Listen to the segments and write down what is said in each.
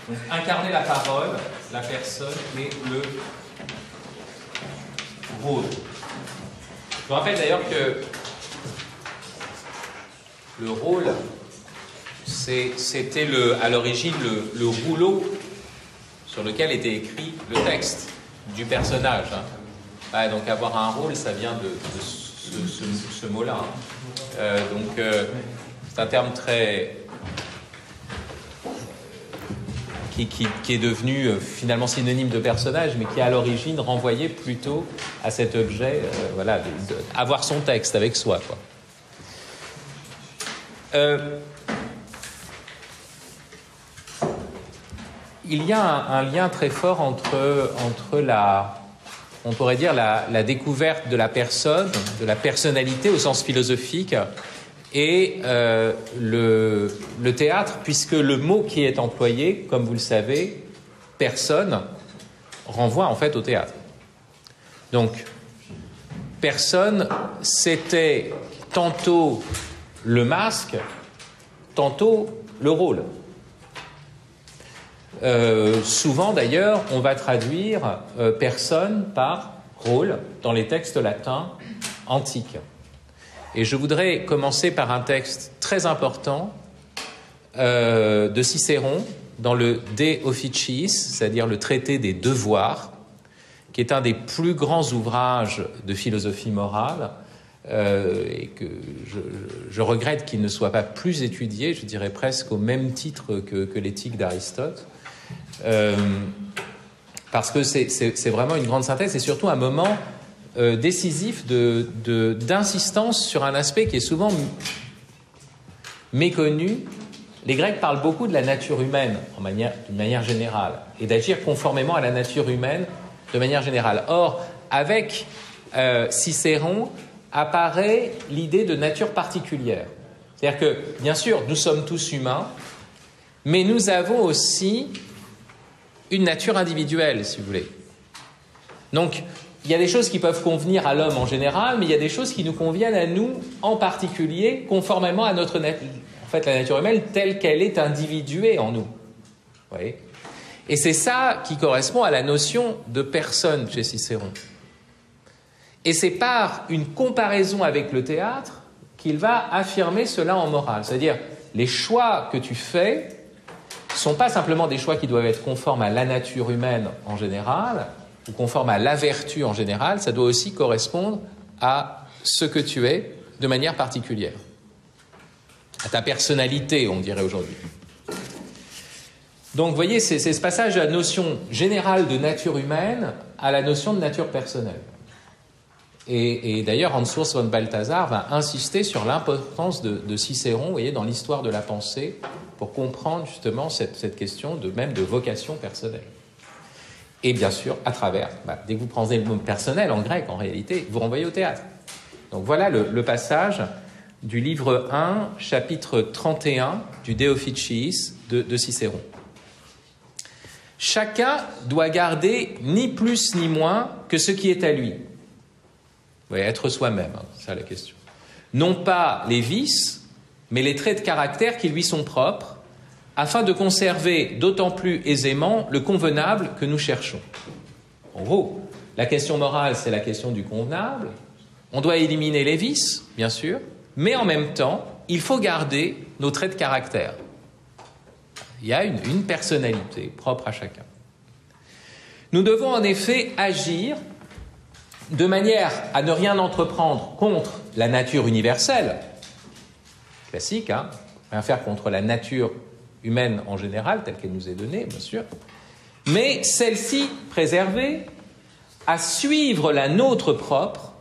Donc, incarner la parole, la personne et le rôle. Je vous rappelle d'ailleurs que le rôle, c'était à l'origine le rouleau sur lequel était écrit le texte du personnage. Ouais, donc avoir un rôle, ça vient de ce mot-là. C'est un terme très... Qui est devenu finalement synonyme de personnage, mais qui à l'origine renvoyait plutôt à cet objet, avoir son texte avec soi, quoi. Il y a un lien très fort entre on pourrait dire la découverte de la personne, de la personnalité au sens philosophique, et le théâtre, puisque le mot qui est employé, comme vous le savez, personne, renvoie en fait au théâtre. Donc, personne, c'était tantôt le masque, tantôt le rôle. Souvent d'ailleurs, on va traduire personne par rôle dans les textes latins antiques. Et je voudrais commencer par un texte très important de Cicéron dans le De Officiis, c'est-à-dire le traité des devoirs, qui est un des plus grands ouvrages de philosophie morale, et que je regrette qu'il ne soit pas plus étudié, je dirais presque au même titre que l'éthique d'Aristote, parce que c'est vraiment une grande synthèse et surtout un moment décisif d'insistance sur un aspect qui est souvent méconnu. Les Grecs parlent beaucoup de la nature humaine d'une manière générale et d'agir conformément à la nature humaine de manière générale. Or, avec Cicéron apparaît l'idée de nature particulière. C'est-à-dire que, bien sûr, nous sommes tous humains, mais nous avons aussi une nature individuelle, si vous voulez. Donc, il y a des choses qui peuvent convenir à l'homme en général, mais il y a des choses qui nous conviennent à nous en particulier, conformément à notre nature. En fait, la nature humaine telle qu'elle est individuée en nous. Vous voyez ? Et c'est ça qui correspond à la notion de personne chez Cicéron. Et c'est par une comparaison avec le théâtre qu'il va affirmer cela en morale. C'est-à-dire, les choix que tu fais ne sont pas simplement des choix qui doivent être conformes à la nature humaine en général, ou conformes à la vertu en général, ça doit aussi correspondre à ce que tu es de manière particulière. À ta personnalité, on dirait aujourd'hui. Donc, vous voyez, c'est ce passage de la notion générale de nature humaine à la notion de nature personnelle. Et d'ailleurs, Hans Urs von Balthasar va insister sur l'importance de Cicéron, vous voyez, dans l'histoire de la pensée, pour comprendre justement cette question même de vocation personnelle. Et bien sûr, à travers, dès que vous prenez le mot personnel en grec, en réalité, vous renvoyez au théâtre. Donc voilà le passage du livre 1, chapitre 31 du De Officiis de Cicéron. Chacun doit garder ni plus ni moins que ce qui est à lui. Vous voyez, être soi-même, c'est ça la question. Non pas les vices, mais les traits de caractère qui lui sont propres, afin de conserver d'autant plus aisément le convenable que nous cherchons. En gros, la question morale, c'est la question du convenable. On doit éliminer les vices, bien sûr, mais en même temps, il faut garder nos traits de caractère. Il y a une personnalité propre à chacun. Nous devons en effet agir de manière à ne rien entreprendre contre la nature universelle, classique, rien faire contre la nature humaine en général, telle qu'elle nous est donnée, bien sûr, mais celle-ci préservée, à suivre la nôtre propre,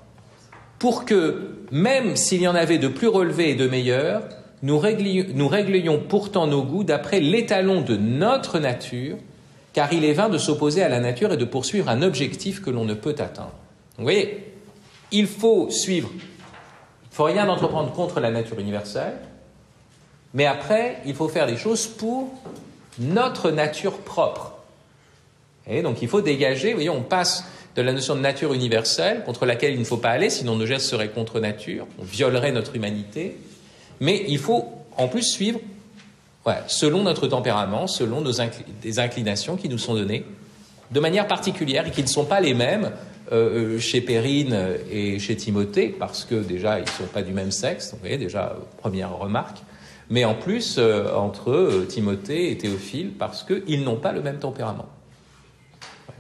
pour que, même s'il y en avait de plus relevés et de meilleurs, nous réglions pourtant nos goûts d'après l'étalon de notre nature, car il est vain de s'opposer à la nature et de poursuivre un objectif que l'on ne peut atteindre. Donc, vous voyez, il faut suivre, il ne faut rien entreprendre contre la nature universelle, mais après, il faut faire des choses pour notre nature propre. Et donc, il faut dégager, vous voyez, on passe de la notion de nature universelle, contre laquelle il ne faut pas aller, sinon nos gestes seraient contre nature, on violerait notre humanité, mais il faut en plus suivre Ouais, selon notre tempérament, selon des inclinations qui nous sont données de manière particulière et qui ne sont pas les mêmes chez Perrine et chez Timothée, parce que déjà, ils ne sont pas du même sexe, vous voyez, déjà, première remarque, mais en plus, entre Timothée et Théophile, parce qu'ils n'ont pas le même tempérament.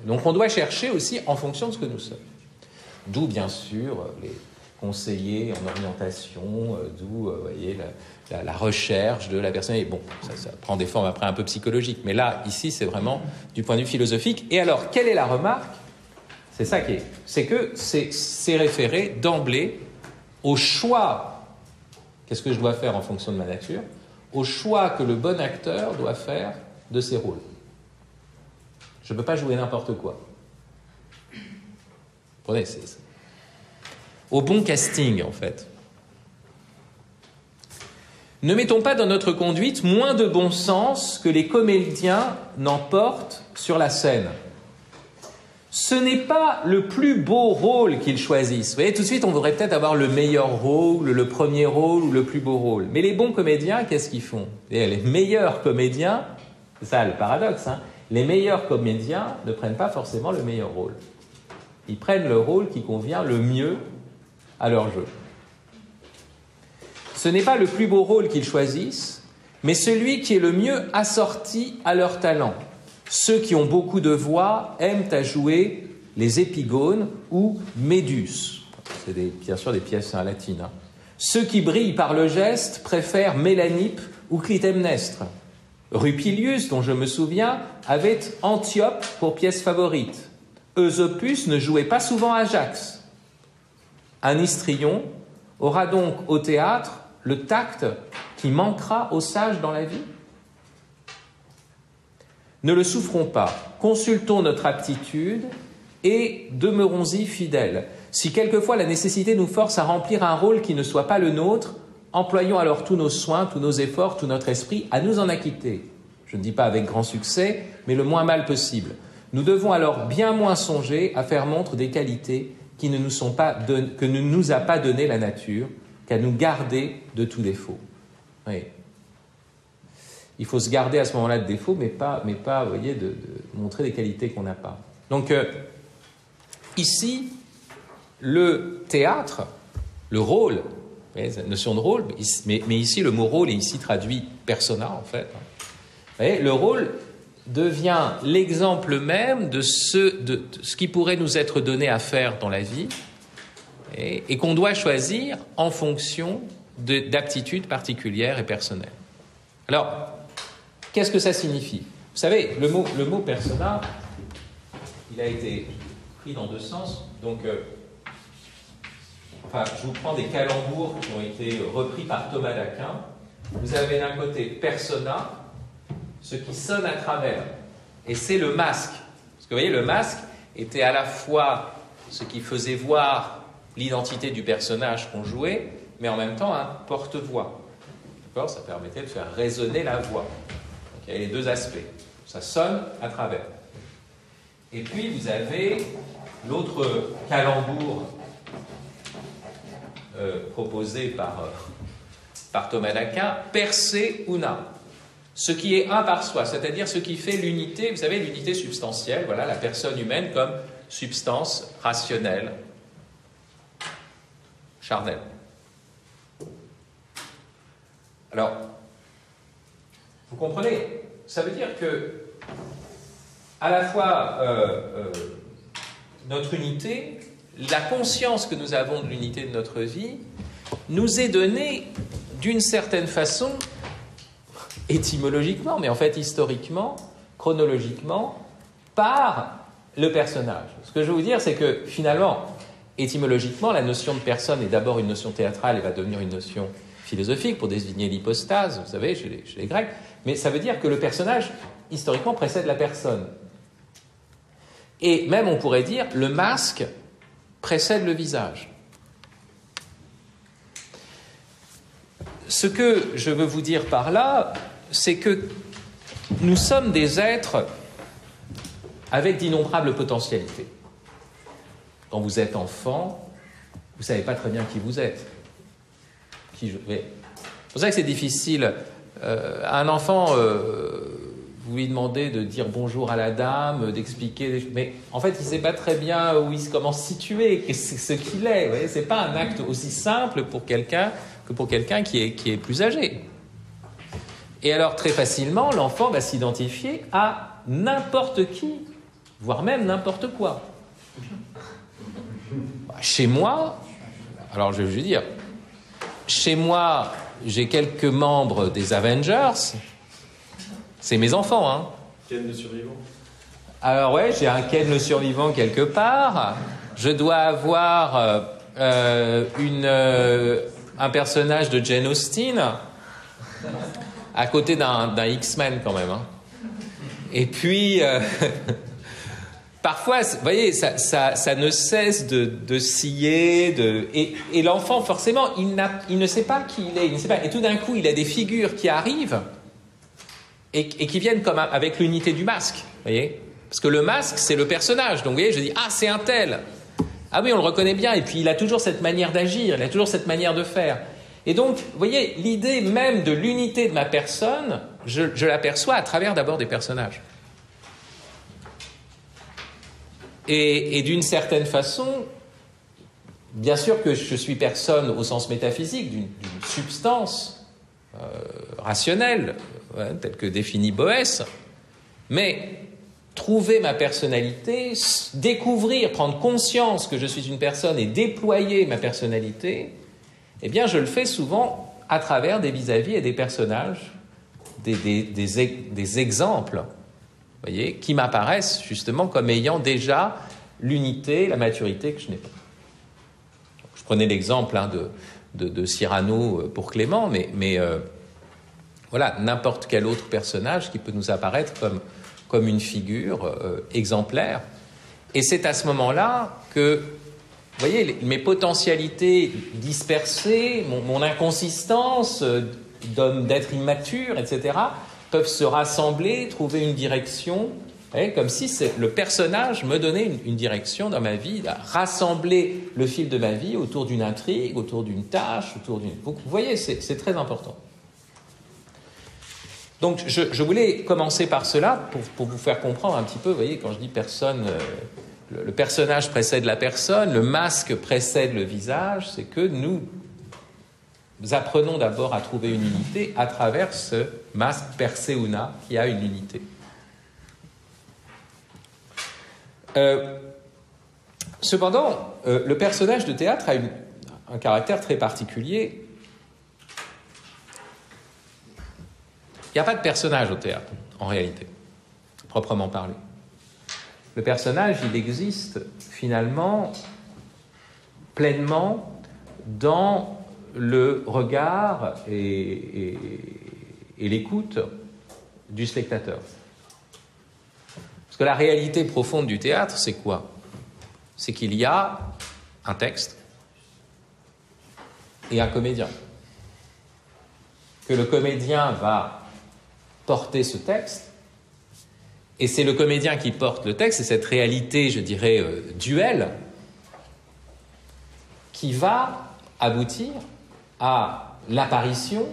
Donc on doit chercher aussi en fonction de ce que nous sommes. D'où, bien sûr, les conseillers en orientation, d'où, vous voyez, la recherche de la personne. Et bon, ça prend des formes après un peu psychologiques, mais là, ici, c'est vraiment du point de vue philosophique. Et alors, quelle est la remarque ? C'est ça qui est. C'est que c'est référé d'emblée au choix. Qu'est-ce que je dois faire en fonction de ma nature ? Au choix que le bon acteur doit faire de ses rôles. Je ne peux pas jouer n'importe quoi. Vous comprenez, c'est au bon casting, en fait. Ne mettons pas dans notre conduite moins de bon sens que les comédiens n'en portent sur la scène. Ce n'est pas le plus beau rôle qu'ils choisissent. Vous voyez, tout de suite, on voudrait peut-être avoir le meilleur rôle, le premier rôle ou le plus beau rôle. Mais les bons comédiens, qu'est-ce qu'ils font ? Et les meilleurs comédiens, c'est ça le paradoxe, hein, les meilleurs comédiens ne prennent pas forcément le meilleur rôle. Ils prennent le rôle qui convient le mieux à leur jeu. Ce n'est pas le plus beau rôle qu'ils choisissent, mais celui qui est le mieux assorti à leur talent. Ceux qui ont beaucoup de voix aiment à jouer les épigones ou Médus. C'est bien sûr des pièces latines. Hein. Ceux qui brillent par le geste préfèrent Mélanippe ou Clytemnestre. Rupilius, dont je me souviens, avait Antiope pour pièce favorite. Eusopus ne jouait pas souvent Ajax. Un histrion aura donc au théâtre le tact qui manquera aux sages dans la vie ? Ne le souffrons pas, consultons notre aptitude et demeurons-y fidèles. Si quelquefois la nécessité nous force à remplir un rôle qui ne soit pas le nôtre, employons alors tous nos soins, tous nos efforts, tout notre esprit à nous en acquitter. Je ne dis pas avec grand succès, mais le moins mal possible. Nous devons alors bien moins songer à faire montre des qualités que ne nous a pas donné la nature, qu'à nous garder de tout défaut. Oui. Il faut se garder à ce moment-là de défauts, mais pas vous voyez, de montrer des qualités qu'on n'a pas. Donc, ici, le théâtre, le rôle, la notion de rôle, mais ici, le mot rôle est ici traduit persona, en fait. Vous voyez, le rôle devient l'exemple même de ce qui pourrait nous être donné à faire dans la vie et qu'on doit choisir en fonction d'aptitudes particulières et personnelles. Alors, qu'est-ce que ça signifie ? Vous savez, le mot persona, il a été pris dans deux sens. Donc, je vous prends des calembours qui ont été repris par Thomas d'Aquin. Vous avez d'un côté persona, ce qui sonne à travers, et c'est le masque. Parce que vous voyez, le masque était à la fois ce qui faisait voir l'identité du personnage qu'on jouait, mais en même temps un porte-voix. D'accord ? Ça permettait de faire résonner la voix. Donc, il y a les deux aspects. Ça sonne à travers. Et puis, vous avez l'autre calembour proposé par Thomas d'Aquin, perse una. Ce qui est un par soi, c'est-à-dire ce qui fait l'unité, vous savez, l'unité substantielle, voilà, la personne humaine comme substance rationnelle, charnelle. Alors, vous comprenez, ça veut dire que, à la fois, notre unité, la conscience que nous avons de l'unité de notre vie, nous est donnée d'une certaine façon, étymologiquement, mais en fait historiquement, chronologiquement, par le personnage. Ce que je veux vous dire, c'est que finalement, étymologiquement, la notion de personne est d'abord une notion théâtrale et va devenir une notion philosophique pour désigner l'hypostase, vous savez, chez les Grecs, mais ça veut dire que le personnage, historiquement, précède la personne. Et même, on pourrait dire, le masque précède le visage. Ce que je veux vous dire par là, c'est que nous sommes des êtres avec d'innombrables potentialités. Quand vous êtes enfant, vous ne savez pas très bien qui vous êtes. C'est pour ça que c'est difficile un enfant, vous lui demandez de dire bonjour à la dame, d'expliquer, mais en fait, il ne sait pas très bien comment se situer, c'est ce qu'il est. Vous voyez, c'est pas un acte aussi simple pour quelqu'un que pour quelqu'un qui est plus âgé. Et alors, très facilement, l'enfant va s'identifier à n'importe qui, voire même n'importe quoi. Chez moi, alors je vais vous dire, chez moi, j'ai quelques membres des Avengers, c'est mes enfants, hein. Ken le survivant. Alors ouais, j'ai un Ken le survivant quelque part, je dois avoir un personnage de Jane Austen, à côté d'un X-Men quand même, hein. Et puis... parfois, vous voyez, ça ne cesse de scier, et l'enfant, forcément, il ne sait pas qui il est, il ne sait pas. Et tout d'un coup, il a des figures qui arrivent et qui viennent comme avec l'unité du masque, vous voyez. Parce que le masque, c'est le personnage. Donc, vous voyez, je dis, ah, c'est un tel. Ah oui, on le reconnaît bien. Et puis, il a toujours cette manière d'agir, il a toujours cette manière de faire. Et donc, vous voyez, l'idée même de l'unité de ma personne, je l'aperçois à travers d'abord des personnages. Et d'une certaine façon, bien sûr que je suis personne au sens métaphysique, d'une substance rationnelle, telle que définit Boès, mais trouver ma personnalité, découvrir, prendre conscience que je suis une personne et déployer ma personnalité, eh bien je le fais souvent à travers des vis-à-vis et des personnages, des exemples, vous voyez, qui m'apparaissent justement comme ayant déjà l'unité, la maturité que je n'ai pas. Je prenais l'exemple de Cyrano pour Clément, mais voilà, n'importe quel autre personnage qui peut nous apparaître comme une figure exemplaire. Et c'est à ce moment-là que, vous voyez, mes potentialités dispersées, mon inconsistance d'être immature, etc., peuvent se rassembler, trouver une direction, comme si le personnage me donnait une direction dans ma vie, rassembler le fil de ma vie autour d'une intrigue, autour d'une tâche, Vous voyez, c'est très important. Donc, je voulais commencer par cela pour vous faire comprendre un petit peu, vous voyez, quand je dis personne, le personnage précède la personne, le masque précède le visage, c'est que nous apprenons d'abord à trouver une unité à travers ce masque perseuna qui a une unité. Cependant, le personnage de théâtre a un caractère très particulier. Il n'y a pas de personnage au théâtre, en réalité, proprement parlé. Le personnage, il existe finalement pleinement dans le regard et l'écoute du spectateur. Parce que la réalité profonde du théâtre, c'est quoi? C'est qu'il y a un texte et un comédien. Que le comédien va porter ce texte, et c'est le comédien qui porte le texte, c'est cette réalité, je dirais, duel, qui va aboutir à l'apparition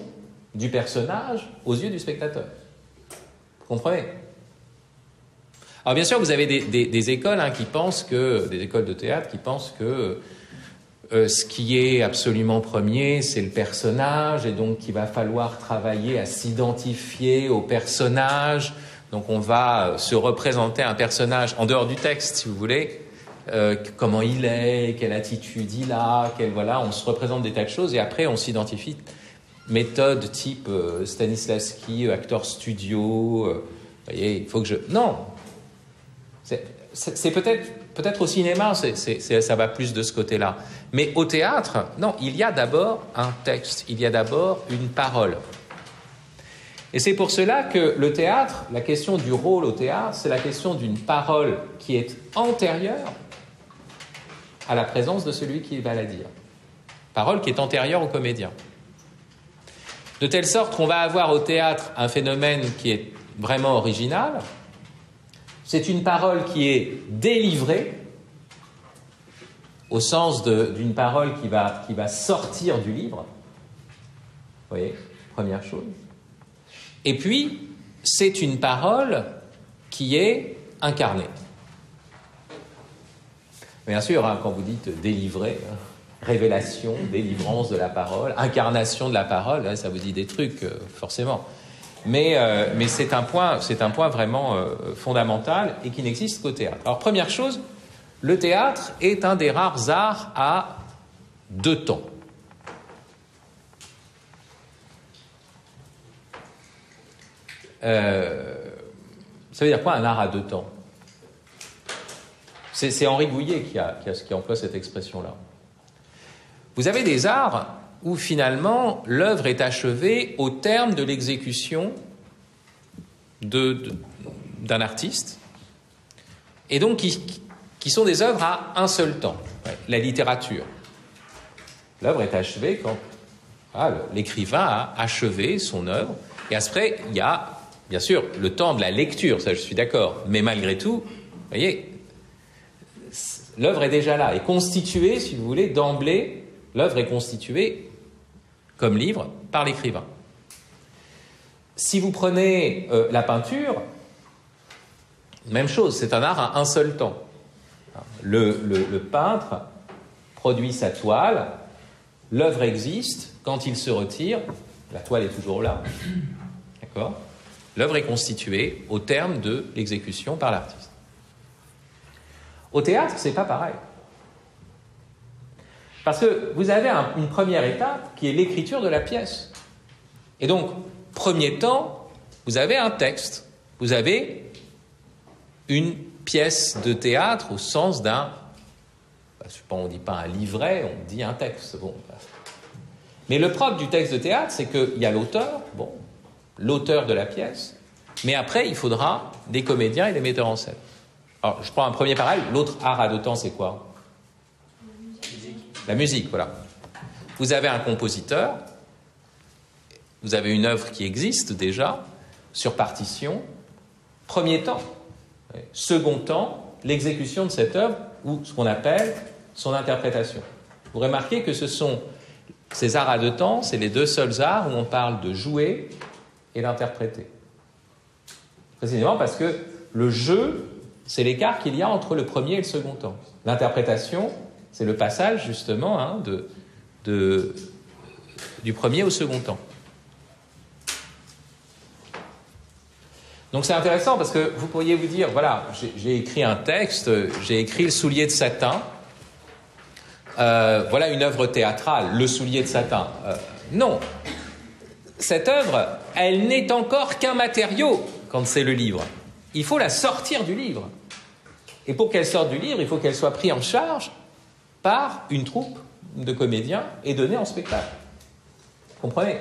du personnage aux yeux du spectateur. Vous comprenez? Alors bien sûr, vous avez des écoles qui pensent que, des écoles de théâtre qui pensent que ce qui est absolument premier, c'est le personnage, et donc qu'il va falloir travailler à s'identifier au personnage. Donc on va se représenter un personnage en dehors du texte, si vous voulez, comment il est, quelle attitude il a, on se représente des tas de choses, et après on s'identifie. Méthode type Stanislavski, acteur studio, vous voyez, il faut que je... Non, c'est peut-être au cinéma, ça va plus de ce côté-là. Mais au théâtre, non, il y a d'abord un texte, il y a d'abord une parole. Et c'est pour cela que le théâtre, la question du rôle au théâtre, c'est la question d'une parole qui est antérieure à la présence de celui qui va la dire. Parole qui est antérieure au comédien. De telle sorte qu'on va avoir au théâtre un phénomène qui est vraiment original. C'est une parole qui est délivrée, au sens d'une parole qui va sortir du livre. Vous voyez, première chose. Et puis, c'est une parole qui est incarnée. Bien sûr, hein, quand vous dites délivrer, hein, révélation, délivrance de la parole, incarnation de la parole, hein, ça vous dit des trucs, forcément. Mais c'est un point vraiment fondamental et qui n'existe qu'au théâtre. Alors, première chose, le théâtre est un des rares arts à 2 temps. Ça veut dire quoi un art à 2 temps? C'est Henri Gouillet qui emploie cette expression-là. Vous avez des arts où finalement l'œuvre est achevée au terme de l'exécution d'un artiste, et donc qui sont des œuvres à un seul temps. Ouais, la littérature. L'œuvre est achevée quand l'écrivain a achevé son œuvre, et après il y a bien sûr le temps de la lecture, ça je suis d'accord, mais malgré tout, vous voyez, l'œuvre est déjà là, est constituée, si vous voulez, d'emblée, l'œuvre est constituée comme livre par l'écrivain. Si vous prenez la peinture, même chose, c'est un art à un seul temps. Le peintre produit sa toile, l'œuvre existe, quand il se retire, la toile est toujours là, d'accord ? L'œuvre est constituée au terme de l'exécution par l'artiste. Au théâtre, c'est pas pareil. Parce que vous avez une première étape qui est l'écriture de la pièce. Et donc, premier temps, vous avez un texte. Vous avez une pièce de théâtre au sens d'un... on ne dit pas un livret, on dit un texte. Bon. Mais le propre du texte de théâtre, c'est qu'il y a l'auteur, l'auteur de la pièce, mais après, il faudra des comédiens et des metteurs en scène. Alors, je prends un premier parallèle. L'autre art à 2 temps, c'est quoi ? La musique, voilà. Vous avez un compositeur, vous avez une œuvre qui existe déjà, sur partition. Premier temps. Second temps, l'exécution de cette œuvre, ou ce qu'on appelle son interprétation. Vous remarquez que ces arts à 2 temps, c'est les 2 seuls arts où on parle de jouer et d'interpréter. Précisément parce que le jeu, c'est l'écart qu'il y a entre le premier et le second temps. L'interprétation, c'est le passage, justement, du premier au second temps. Donc c'est intéressant parce que vous pourriez vous dire, voilà, j'ai écrit un texte, j'ai écrit Le soulier de satin, voilà une œuvre théâtrale, Le soulier de satin. Non, cette œuvre, elle n'est encore qu'un matériau quand c'est le livre. Il faut la sortir du livre. Et pour qu'elle sorte du livre, il faut qu'elle soit prise en charge par une troupe de comédiens et donnée en spectacle. Vous comprenez ?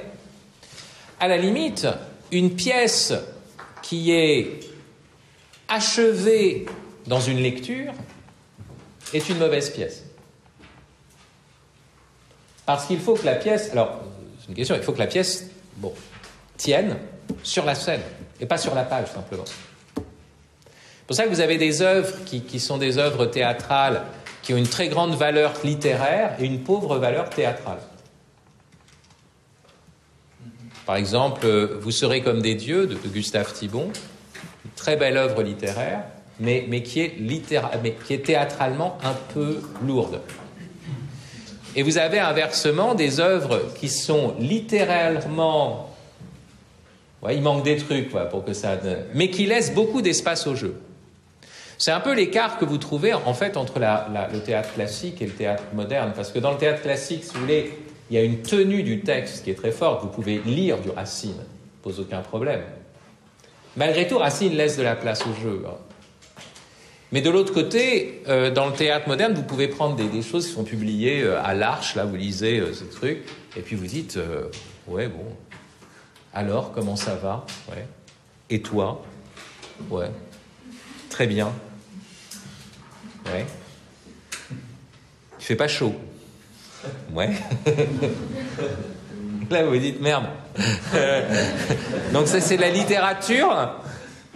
À la limite, une pièce qui est achevée dans une lecture est une mauvaise pièce. Parce qu'il faut que la pièce... Alors, c'est une question, il faut que la pièce tienne sur la scène et pas sur la page, simplement. C'est pour ça que vous avez des œuvres qui sont des œuvres théâtrales qui ont une très grande valeur littéraire et une pauvre valeur théâtrale. Par exemple, Vous serez comme des dieux de Gustave Thibon, une très belle œuvre littéraire, mais qui est théâtralement un peu lourde. Et vous avez inversement des œuvres qui sont littéralement... Ouais, il manque des trucs pour que ça... Mais qui laissent beaucoup d'espace au jeu. C'est un peu l'écart que vous trouvez en fait entre le théâtre classique et le théâtre moderne. Parce que dans le théâtre classique, si vous voulez, il y a une tenue du texte qui est très forte. Vous pouvez lire du Racine, ça ne pose aucun problème. Malgré tout, Racine laisse de la place au jeu. Mais de l'autre côté, dans le théâtre moderne, vous pouvez prendre des choses qui sont publiées à l'Arche, là, vous lisez ces trucs, et puis vous dites, ouais, bon, alors, comment ça va ? Ouais. Et toi ? Ouais. Très bien. Ouais. Il fait pas chaud ? Ouais. Là, vous vous dites, merde. Donc, ça, c'est la littérature.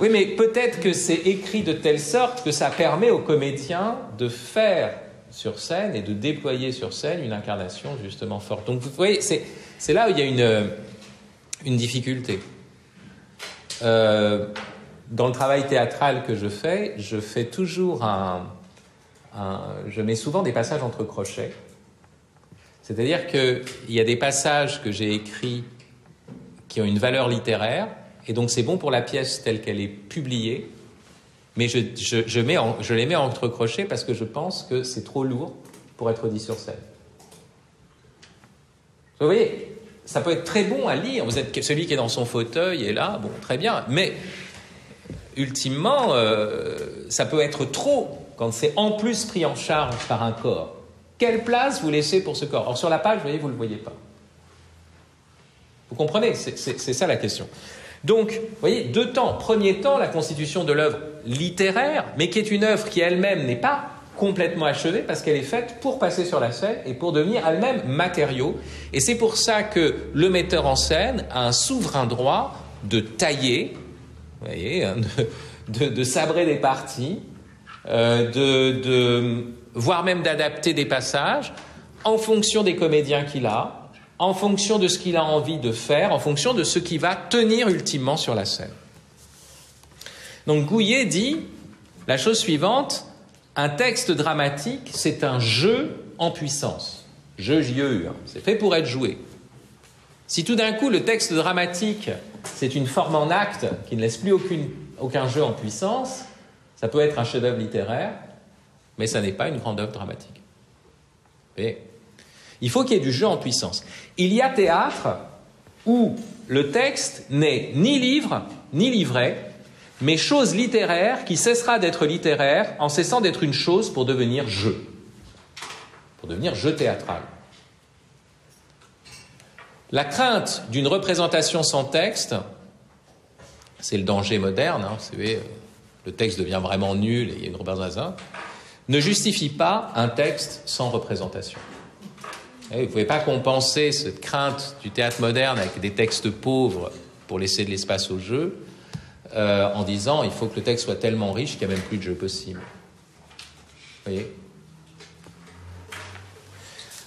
Oui, mais peut-être que c'est écrit de telle sorte que ça permet aux comédiens de faire sur scène et de déployer sur scène une incarnation justement forte. Donc, vous voyez, c'est là où il y a une difficulté. dans le travail théâtral que je fais toujours je mets souvent des passages entre crochets. C'est-à-dire qu'il y a des passages que j'ai écrits qui ont une valeur littéraire, et donc c'est bon pour la pièce telle qu'elle est publiée, mais je les mets entre crochets parce que je pense que c'est trop lourd pour être dit sur scène. Vous voyez, ça peut être très bon à lire. Vous êtes celui qui est dans son fauteuil et là, bon, très bien. Mais ultimement, ça peut être trop quand c'est en plus pris en charge par un corps. Quelle place vous laissez pour ce corps? Or, sur la page, vous voyez, vous ne le voyez pas. Vous comprenez? C'est ça la question. Donc, vous voyez, deux temps. Premier temps, la constitution de l'œuvre littéraire, mais qui est une œuvre qui elle-même n'est pas complètement achevée parce qu'elle est faite pour passer sur la scène et pour devenir elle-même matériau. Et c'est pour ça que le metteur en scène a un souverain droit de tailler, vous voyez, de sabrer des parties, voire même d'adapter des passages en fonction des comédiens qu'il a, en fonction de ce qu'il a envie de faire, en fonction de ce qui va tenir ultimement sur la scène. Donc Gouillet dit la chose suivante: un texte dramatique, c'est un jeu en puissance. Jeu, J-E-U, c'est fait pour être joué. Si tout d'un coup le texte dramatique, c'est une forme en acte qui ne laisse plus aucun jeu en puissance, ça peut être un chef-d'œuvre littéraire, mais ça n'est pas une grande œuvre dramatique. Vous voyez ? Il faut qu'il y ait du jeu en puissance. Il y a théâtre où le texte n'est ni livre, ni livret, mais chose littéraire qui cessera d'être littéraire en cessant d'être une chose pour devenir jeu. Pour devenir jeu théâtral. La crainte d'une représentation sans texte, c'est le danger moderne, vous savez, le texte devient vraiment nul et il y a une représentation, ne justifie pas un texte sans représentation. Vous ne pouvez pas compenser cette crainte du théâtre moderne avec des textes pauvres pour laisser de l'espace au jeu en disant il faut que le texte soit tellement riche qu'il n'y a même plus de jeu possible. Vous voyez ?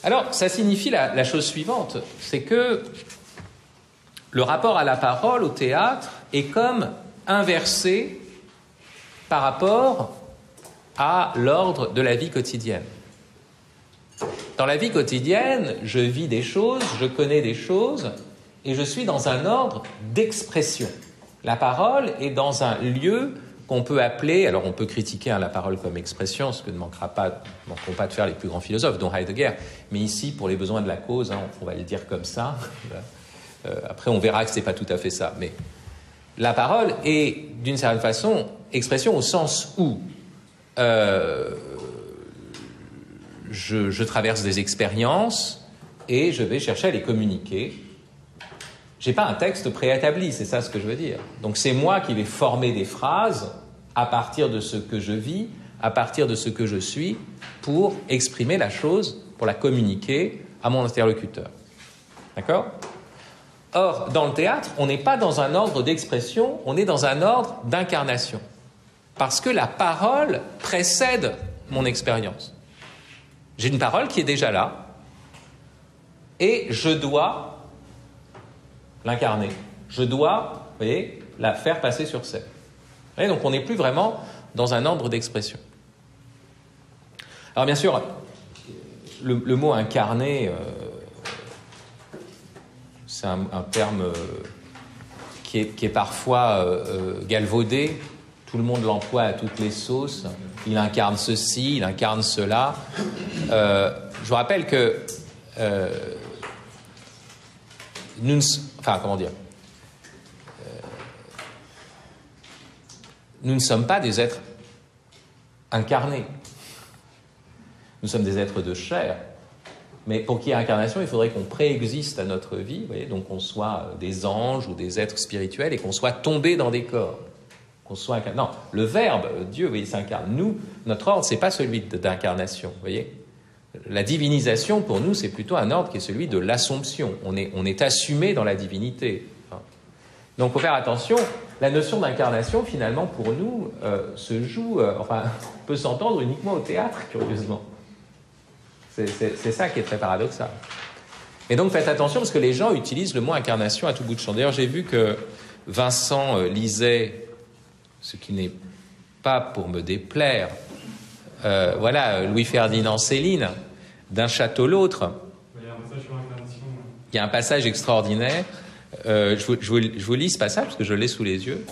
Alors, ça signifie la chose suivante, c'est que le rapport à la parole, au théâtre, est comme inversé par rapport à l'ordre de la vie quotidienne. Dans la vie quotidienne, je vis des choses, je connais des choses, et je suis dans un ordre d'expression. La parole est dans un lieu qu'on peut appeler, alors on peut critiquer la parole comme expression, ce que ne manqueront pas de faire les plus grands philosophes, dont Heidegger, mais ici, pour les besoins de la cause, on va le dire comme ça. Après, on verra que ce n'est pas tout à fait ça. Mais la parole est, d'une certaine façon, expression au sens où je traverse des expériences et je vais chercher à les communiquer. Je n'ai pas un texte préétabli, c'est ça ce que je veux dire. Donc c'est moi qui vais former des phrases à partir de ce que je vis, à partir de ce que je suis, pour exprimer la chose, pour la communiquer à mon interlocuteur. D'accord ? Or, dans le théâtre, on n'est pas dans un ordre d'expression, on est dans un ordre d'incarnation. Parce que la parole précède mon expérience. J'ai une parole qui est déjà là, et je dois l'incarner. Je dois, vous voyez, la faire passer sur scène. Vous voyez, donc on n'est plus vraiment dans un ordre d'expression. Alors bien sûr, le mot incarner, c'est un terme qui est parfois galvaudé. Tout le monde l'emploie à toutes les sauces. Il incarne ceci, il incarne cela. Je vous rappelle que nous ne sommes pas des êtres incarnés. Nous sommes des êtres de chair. Mais pour qu'il y ait incarnation, il faudrait qu'on préexiste à notre vie, vous voyez, donc qu'on soit des anges ou des êtres spirituels et qu'on soit tombés dans des corps. Qu'on soit incarné. Non, le Verbe, Dieu, vous voyez, s'incarne. Nous, notre ordre, ce n'est pas celui d'incarnation, vous voyez. La divinisation, pour nous, c'est plutôt un ordre qui est celui de l'assomption. On est assumé dans la divinité. Donc, il faut faire attention. La notion d'incarnation, finalement, pour nous, se joue, peut s'entendre uniquement au théâtre, curieusement. C'est ça qui est très paradoxal. Et donc, faites attention, parce que les gens utilisent le mot incarnation à tout bout de champ. D'ailleurs, j'ai vu que Vincent lisait, ce qui n'est pas pour me déplaire, Louis-Ferdinand Céline, D'un château l'autre. Il y a un passage extraordinaire. Je vous lis ce passage parce que je l'ai sous les yeux.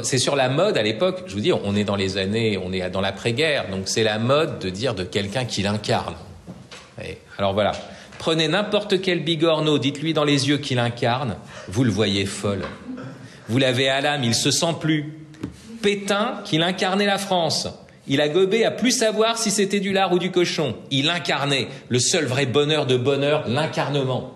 C'est sur la mode à l'époque. Je vous dis, on est dans les années, on est dans l'après-guerre, donc c'est la mode de dire de quelqu'un qui l'incarne. Alors voilà. Prenez n'importe quel bigorneau, dites-lui dans les yeux qu'il incarne, vous le voyez folle. Vous l'avez à l'âme, il se sent plus. Pétain, qu'il incarnait la France. Il a gobé à plus savoir si c'était du lard ou du cochon. Il incarnait le seul vrai bonheur de bonheur, l'incarnement.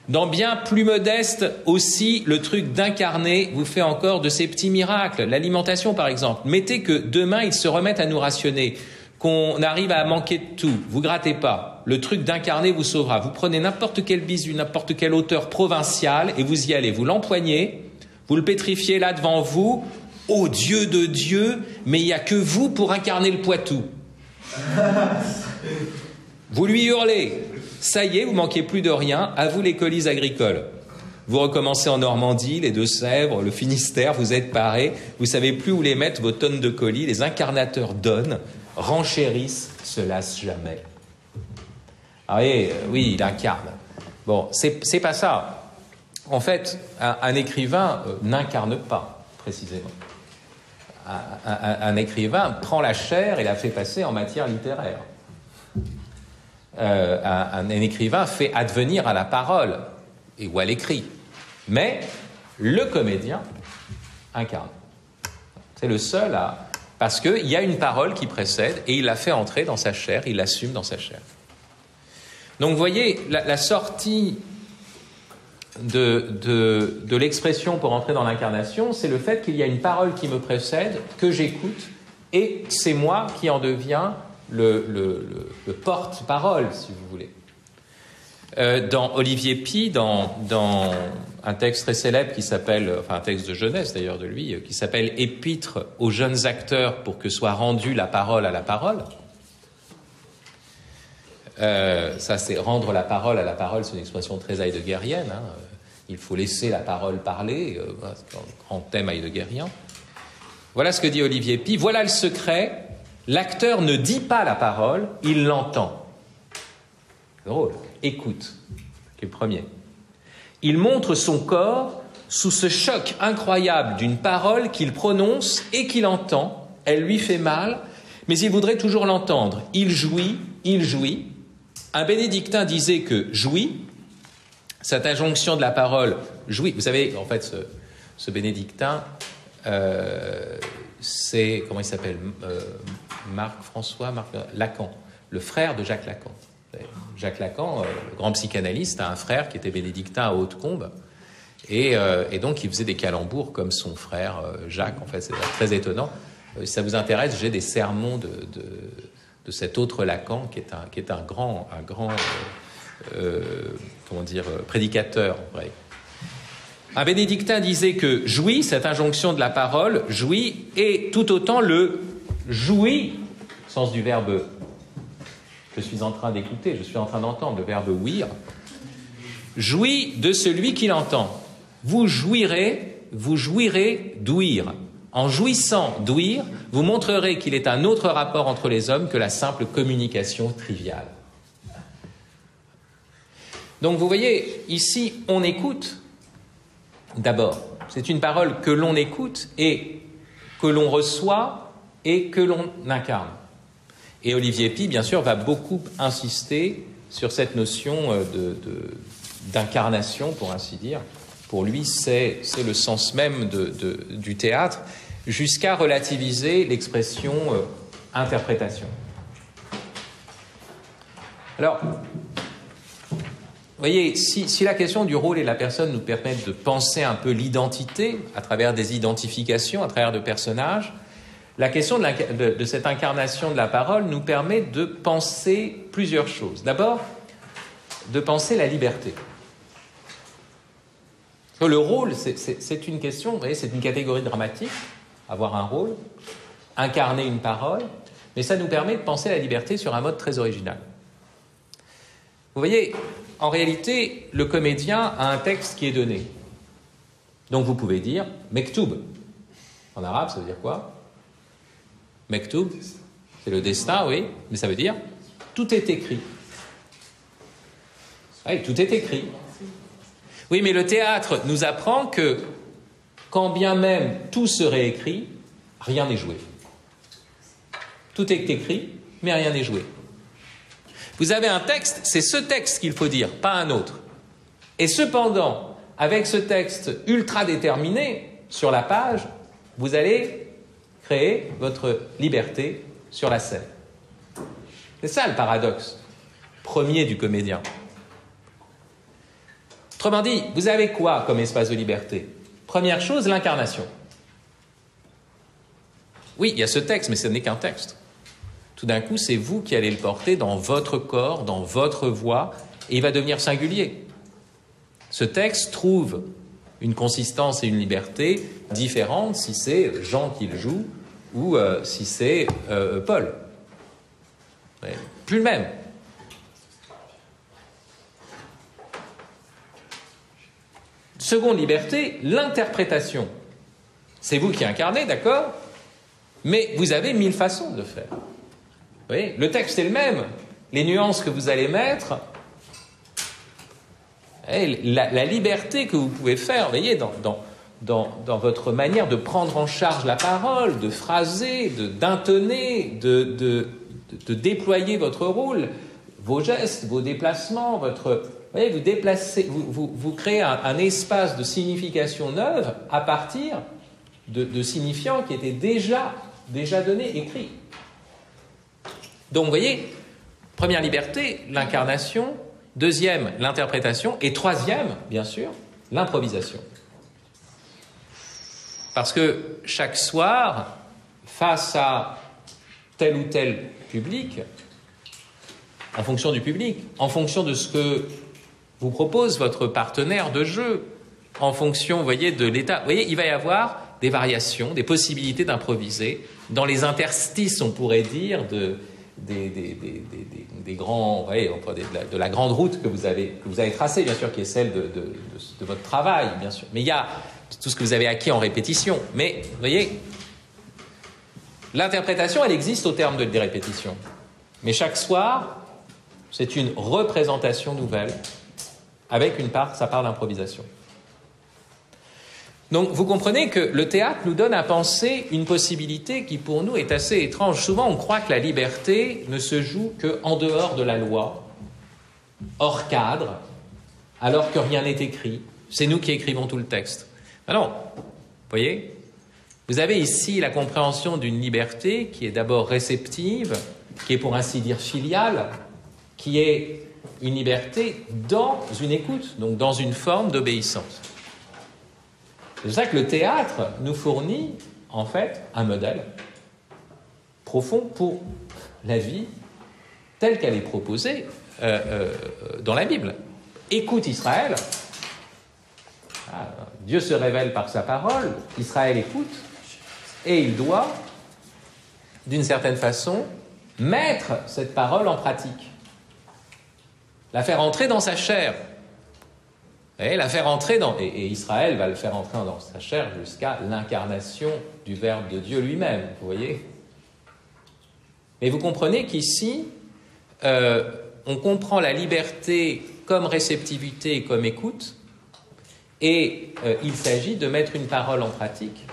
Dans bien plus modeste aussi, le truc d'incarner vous fait encore de ces petits miracles. L'alimentation, par exemple. Mettez que demain, ils se remettent à nous rationner, qu'on arrive à manquer de tout. Vous grattez pas. Le truc d'incarner vous sauvera. Vous prenez n'importe quel bisu, n'importe quel auteur provincial et vous y allez. Vous l'empoignez, vous le pétrifiez là devant vous. Ô Dieu de Dieu, mais il n'y a que vous pour incarner le Poitou. Vous lui hurlez. Ça y est, vous manquez plus de rien, à vous les colis agricoles. Vous recommencez en Normandie, les Deux-Sèvres, le Finistère, vous êtes parés, vous savez plus où les mettre, vos tonnes de colis, les incarnateurs donnent, renchérissent, se lassent jamais. Ah oui, il incarne. Bon, c'est pas ça. En fait, un écrivain n'incarne pas, précisément. Un écrivain prend la chair et la fait passer en matière littéraire. Un écrivain fait advenir à la parole ou à l'écrit. Mais le comédien incarne. C'est le seul à... Parce qu'il y a une parole qui précède et il la fait entrer dans sa chair, il l'assume dans sa chair. Donc vous voyez, la sortie de l'expression pour entrer dans l'incarnation, c'est le fait qu'il y a une parole qui me précède, que j'écoute, et c'est moi qui en deviens le porte-parole, si vous voulez. Dans Olivier Py, dans un texte très célèbre qui s'appelle, enfin un texte de jeunesse d'ailleurs de lui, qui s'appelle « Épître aux jeunes acteurs pour que soit rendue la parole à la parole », ça c'est rendre la parole à la parole, c'est une expression très heideggerienne, hein. Il faut laisser la parole parler, c'est un grand thème heideggerien. Voilà ce que dit Olivier Py. Voilà le secret, l'acteur ne dit pas la parole, il l'entend. C'est drôle. Écoute, qui est le premier. Il montre son corps sous ce choc incroyable d'une parole qu'il prononce et qu'il entend. Elle lui fait mal, mais il voudrait toujours l'entendre. Il jouit, il jouit. Un bénédictin disait que jouit, cette injonction de la parole, jouit. Vous savez, en fait, ce bénédictin, c'est, comment il s'appelle, Marc Lacan, le frère de Jacques Lacan. Jacques Lacan, le grand psychanalyste, a un frère qui était bénédictin à Hautecombe, et donc il faisait des calembours comme son frère Jacques. En fait, c'est très étonnant. Si ça vous intéresse, j'ai des sermons de cet autre Lacan qui est un grand prédicateur. Ouais. Un bénédictin disait que jouit, cette injonction de la parole, jouit, et tout autant le jouit, sens du verbe je suis en train d'écouter, je suis en train d'entendre, le verbe ouïr, jouit de celui qui l'entend. Vous jouirez d'ouïr. En jouissant d'ouïr, vous montrerez qu'il est un autre rapport entre les hommes que la simple communication triviale. Donc vous voyez, ici, on écoute d'abord. C'est une parole que l'on écoute et que l'on reçoit et que l'on incarne. Et Olivier Py, bien sûr, va beaucoup insister sur cette notion d'incarnation, pour ainsi dire. Pour lui, c'est le sens même du théâtre, jusqu'à relativiser l'expression interprétation. Alors, vous voyez, si la question du rôle et de la personne nous permet de penser un peu l'identité à travers des identifications, à travers de personnages, la question de cette incarnation de la parole nous permet de penser plusieurs choses. D'abord, de penser la liberté. Le rôle, c'est une question, vous voyez, c'est une catégorie dramatique, avoir un rôle, incarner une parole, mais ça nous permet de penser la liberté sur un mode très original. Vous voyez, en réalité, le comédien a un texte qui est donné. Donc vous pouvez dire « mektoub ». En arabe, ça veut dire quoi? Mektoub, c'est le destin, oui, mais ça veut dire « tout est écrit ». Oui, tout est écrit. Oui, mais le théâtre nous apprend que, quand bien même tout serait écrit, rien n'est joué. Tout est écrit, mais rien n'est joué. Vous avez un texte, c'est ce texte qu'il faut dire, pas un autre. Et cependant, avec ce texte ultra déterminé sur la page, vous allez créer votre liberté sur la scène. C'est ça le paradoxe premier du comédien. Autrement dit, vous avez quoi comme espace de liberté? Première chose, l'incarnation. Oui, il y a ce texte, mais ce n'est qu'un texte. Tout d'un coup, c'est vous qui allez le porter dans votre corps, dans votre voix, et il va devenir singulier. Ce texte trouve une consistance et une liberté différentes si c'est Jean qui le joue ou si c'est Paul. Mais plus le même. Seconde liberté, l'interprétation. C'est vous qui incarnez, d'accord? Mais vous avez 1000 façons de le faire. Vous voyez, le texte est le même. Les nuances que vous allez mettre, la liberté que vous pouvez faire, vous voyez, dans votre manière de prendre en charge la parole, de phraser, d'intonner, de déployer votre rôle, vos gestes, vos déplacements, votre... Vous voyez, vous déplacez, vous créez un espace de signification neuve à partir de signifiants qui étaient déjà donnés, écrits. Donc, vous voyez, première liberté, l'incarnation. Deuxième, l'interprétation. Et troisième, bien sûr, l'improvisation. Parce que chaque soir, face à tel ou tel public, en fonction du public, en fonction de ce que vous propose votre partenaire de jeu, en fonction, vous voyez, de l'état. Vous voyez, il va y avoir des variations, des possibilités d'improviser dans les interstices, on pourrait dire, des grands, vous voyez, de la grande route que vous avez tracée, bien sûr, qui est celle de votre travail, bien sûr. Mais il y a tout ce que vous avez acquis en répétition. Mais, vous voyez, l'interprétation, elle existe au terme des répétitions. Mais chaque soir, c'est une représentation nouvelle, avec sa part d'improvisation. Donc, vous comprenez que le théâtre nous donne à penser une possibilité qui, pour nous, est assez étrange. Souvent, on croit que la liberté ne se joue qu'en dehors de la loi, hors cadre, alors que rien n'est écrit. C'est nous qui écrivons tout le texte. Ben non, vous voyez, vous avez ici la compréhension d'une liberté qui est d'abord réceptive, qui est pour ainsi dire filiale, qui est une liberté dans une écoute, donc dans une forme d'obéissance. C'est pour ça que le théâtre nous fournit, en fait, un modèle profond pour la vie telle qu'elle est proposée dans la Bible. Écoute Israël, Dieu se révèle par sa parole, Israël écoute, et il doit, d'une certaine façon, mettre cette parole en pratique. La faire entrer dans sa chair. Et la faire entrer et Israël va le faire entrer dans sa chair jusqu'à l'incarnation du Verbe de Dieu lui-même, vous voyez. Mais vous comprenez qu'ici, on comprend la liberté comme réceptivité et comme écoute, et il s'agit de mettre une parole en pratique.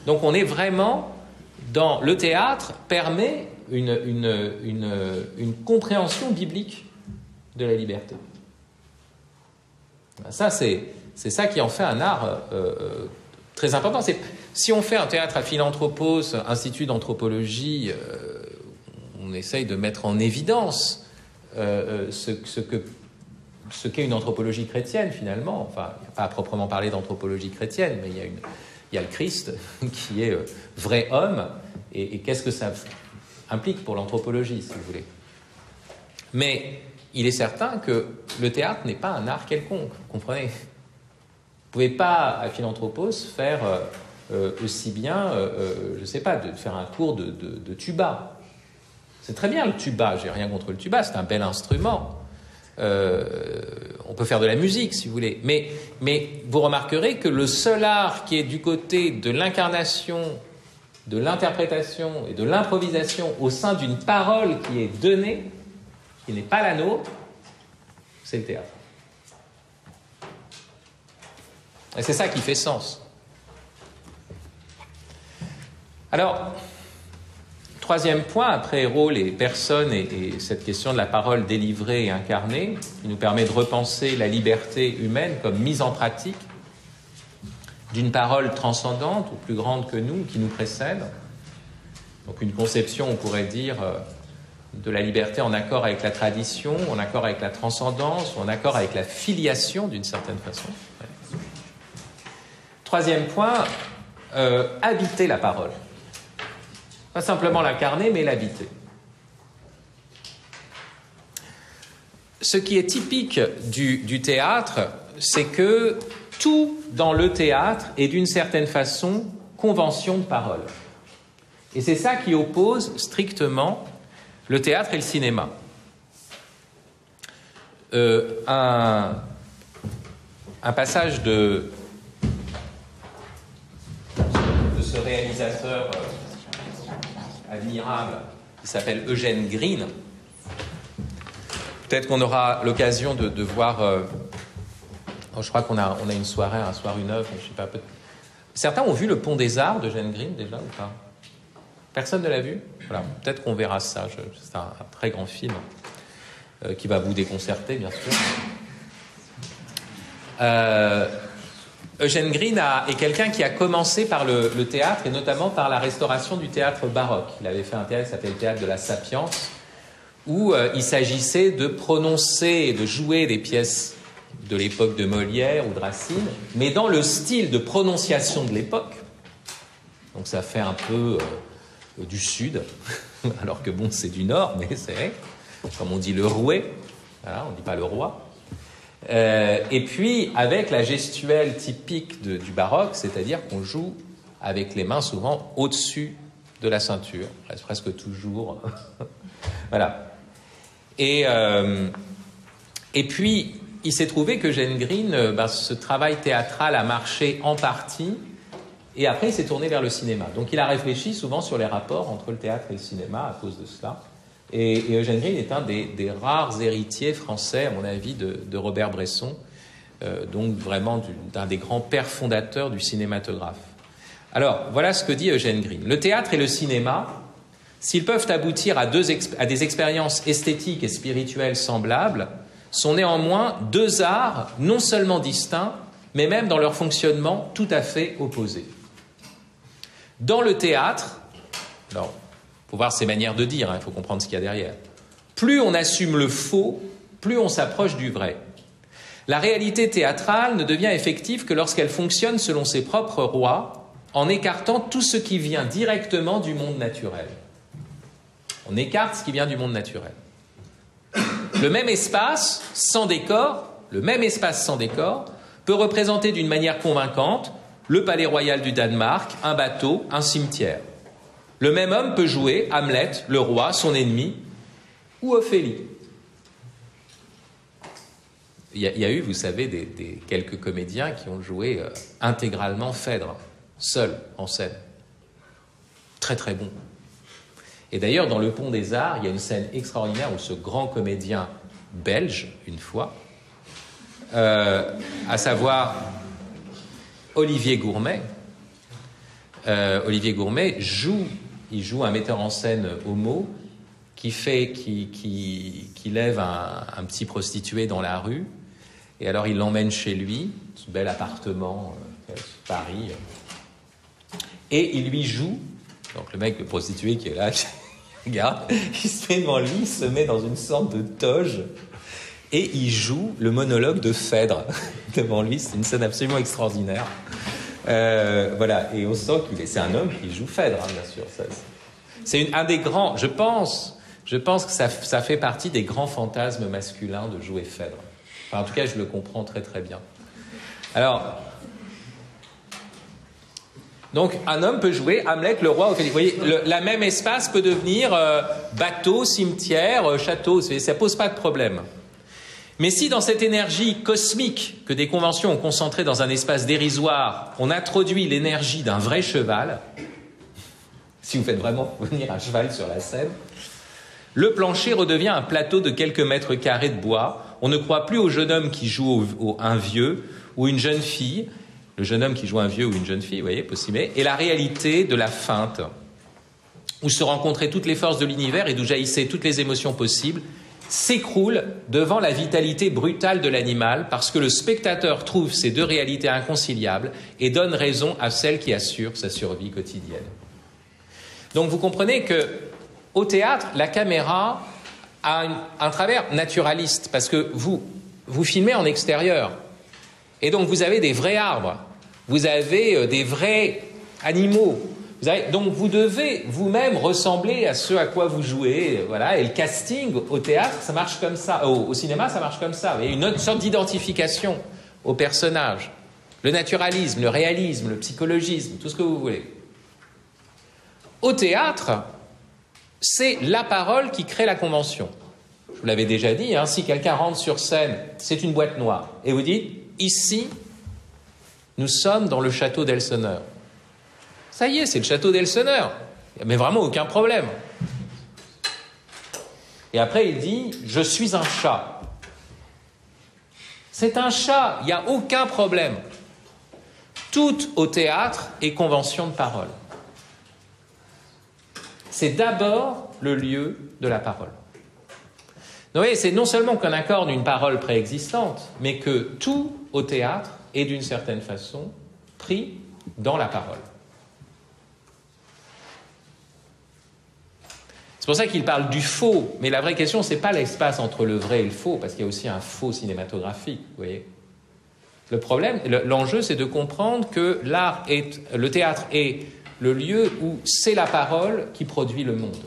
Donc on est vraiment dans... Le théâtre permet une compréhension biblique de la liberté. Ça, c'est ça qui en fait un art très important. Si on fait un théâtre à Philanthropos, Institut d'anthropologie, on essaye de mettre en évidence ce qu'est une anthropologie chrétienne, finalement. Enfin, il n'y a pas à proprement parler d'anthropologie chrétienne, mais il y a le Christ qui est vrai homme, et qu'est-ce que ça implique pour l'anthropologie, si vous voulez. Mais il est certain que le théâtre n'est pas un art quelconque, vous comprenez? Vous ne pouvez pas, à Philanthropos, faire aussi bien, je ne sais pas, de faire un cours de tuba. C'est très bien le tuba, j'ai rien contre le tuba, c'est un bel instrument. On peut faire de la musique, si vous voulez. Mais vous remarquerez que le seul art qui est du côté de l'incarnation, de l'interprétation et de l'improvisation au sein d'une parole qui est donnée, qui n'est pas la nôtre, c'est le théâtre. Et c'est ça qui fait sens. Alors, troisième point, après rôle et personne et cette question de la parole délivrée et incarnée, qui nous permet de repenser la liberté humaine comme mise en pratique d'une parole transcendante ou plus grande que nous, qui nous précède. Donc une conception, on pourrait dire, de la liberté en accord avec la tradition, en accord avec la transcendance, ou en accord avec la filiation d'une certaine façon. Troisième point, habiter la parole. Pas simplement l'incarner, mais l'habiter. Ce qui est typique du théâtre, c'est que tout dans le théâtre est d'une certaine façon convention de parole. Et c'est ça qui oppose strictement le théâtre et le cinéma. Un passage de ce réalisateur admirable qui s'appelle Eugène Green. Peut-être qu'on aura l'occasion de voir... je crois qu'on a une soirée, un soir, une œuvre, je sais pas. Certains ont vu Le Pont des Arts d'Eugène Green déjà ou pas? Personne ne l'a vu? Voilà, peut-être qu'on verra ça. C'est un très grand film qui va vous déconcerter, bien sûr. Eugène Green est quelqu'un qui a commencé par le théâtre et notamment par la restauration du théâtre baroque. Il avait fait un théâtre qui s'appelait le théâtre de la Sapience, où il s'agissait de prononcer et de jouer des pièces de l'époque de Molière ou de Racine, mais dans le style de prononciation de l'époque. Donc ça fait un peu du sud, alors que bon, c'est du nord, mais c'est, comme on dit, le rouet, voilà, on ne dit pas le roi. Et puis avec la gestuelle typique du baroque, c'est-à-dire qu'on joue avec les mains souvent au-dessus de la ceinture, presque toujours. Voilà. Et puis il s'est trouvé que Eugène Green, ce travail théâtral a marché en partie, et après il s'est tourné vers le cinéma. Donc il a réfléchi souvent sur les rapports entre le théâtre et le cinéma à cause de cela. Et Eugène Green est un des rares héritiers français, à mon avis, de Robert Bresson, donc vraiment d'un des grands pères fondateurs du cinématographe. Alors, voilà ce que dit Eugène Green. Le théâtre et le cinéma, s'ils peuvent aboutir à des expériences esthétiques et spirituelles semblables, sont néanmoins deux arts non seulement distincts, mais même dans leur fonctionnement tout à fait opposés. Dans le théâtre, alors, il faut voir ces manières de dire, il faut comprendre ce qu'il y a derrière. Plus on assume le faux, plus on s'approche du vrai. La réalité théâtrale ne devient effective que lorsqu'elle fonctionne selon ses propres lois, en écartant tout ce qui vient directement du monde naturel. On écarte ce qui vient du monde naturel. Le même espace sans décor peut représenter d'une manière convaincante le palais royal du Danemark, un bateau, un cimetière. Le même homme peut jouer Hamlet, le roi, son ennemi, ou Ophélie. Il y a eu, vous savez, quelques comédiens qui ont joué intégralement Phèdre, seul, en scène. Très très bon. Et d'ailleurs, dans Le Pont des Arts, il y a une scène extraordinaire où ce grand comédien belge, une fois, à savoir Olivier Gourmet, il joue un metteur en scène homo qui lève un petit prostitué dans la rue, et alors il l'emmène chez lui, ce bel appartement Paris, et il lui joue, donc le mec, le prostitué qui est là, qui regarde, il se met devant lui, il se met dans une sorte de toge, et il joue le monologue de Phèdre devant lui. C'est une scène absolument extraordinaire. Voilà, et on sent c'est un homme qui joue Phèdre, hein, bien sûr. C'est un des grands, je pense que ça fait partie des grands fantasmes masculins de jouer Phèdre. Enfin, en tout cas, je le comprends très très bien. Alors, donc un homme peut jouer Hamlet, le roi, Ophélie. Vous voyez, la même espace peut devenir bateau, cimetière, château, ça pose pas de problème. Mais si dans cette énergie cosmique que des conventions ont concentrée dans un espace dérisoire, on introduit l'énergie d'un vrai cheval, si vous faites vraiment venir un cheval sur la scène, le plancher redevient un plateau de quelques mètres carrés de bois. On ne croit plus au jeune homme qui joue un vieux ou une jeune fille, le jeune homme qui joue un vieux ou une jeune fille, vous voyez, possible, et la réalité de la feinte, où se rencontraient toutes les forces de l'univers et d'où jaillissaient toutes les émotions possibles, s'écroule devant la vitalité brutale de l'animal parce que le spectateur trouve ces deux réalités inconciliables et donne raison à celle qui assure sa survie quotidienne. Donc vous comprenez que au théâtre, la caméra a un travers naturaliste parce que vous filmez en extérieur et donc vous avez des vrais arbres, vous avez des vrais animaux. Donc vous devez vous-même ressembler à ce à quoi vous jouez, voilà. Et le casting au théâtre, ça marche comme ça. Au cinéma, ça marche comme ça. Il y a une autre sorte d'identification au personnage. Le naturalisme, le réalisme, le psychologisme, tout ce que vous voulez. Au théâtre, c'est la parole qui crée la convention. Je vous l'avais déjà dit, hein, si quelqu'un rentre sur scène, c'est une boîte noire, et vous dites, ici, nous sommes dans le château d'Elseneur. Ça y est, c'est le château d'Elseneur. Mais vraiment aucun problème. Et après, il dit, je suis un chat. C'est un chat, il n'y a aucun problème. Tout au théâtre est convention de parole. C'est d'abord le lieu de la parole. Donc, vous voyez, c'est non seulement qu'on accorde une parole préexistante, mais que tout au théâtre est d'une certaine façon pris dans la parole. C'est pour ça qu'il parle du faux, mais la vraie question, ce n'est pas l'espace entre le vrai et le faux, parce qu'il y a aussi un faux cinématographique, vous voyez. Le problème, l'enjeu, c'est de comprendre que le théâtre est le lieu où c'est la parole qui produit le monde.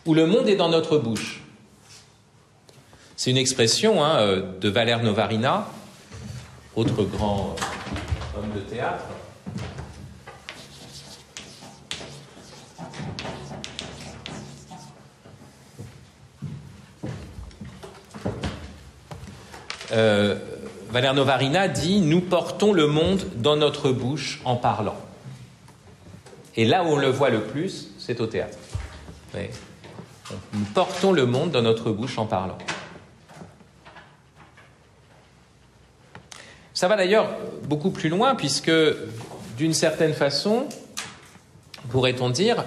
Où le monde est dans notre bouche. C'est une expression de Valère Novarina, autre grand homme de théâtre. Valère Novarina dit « Nous portons le monde dans notre bouche en parlant ». Et là où on le voit le plus, c'est au théâtre. Mais nous portons le monde dans notre bouche en parlant. Ça va d'ailleurs beaucoup plus loin, puisque d'une certaine façon, pourrait-on dire,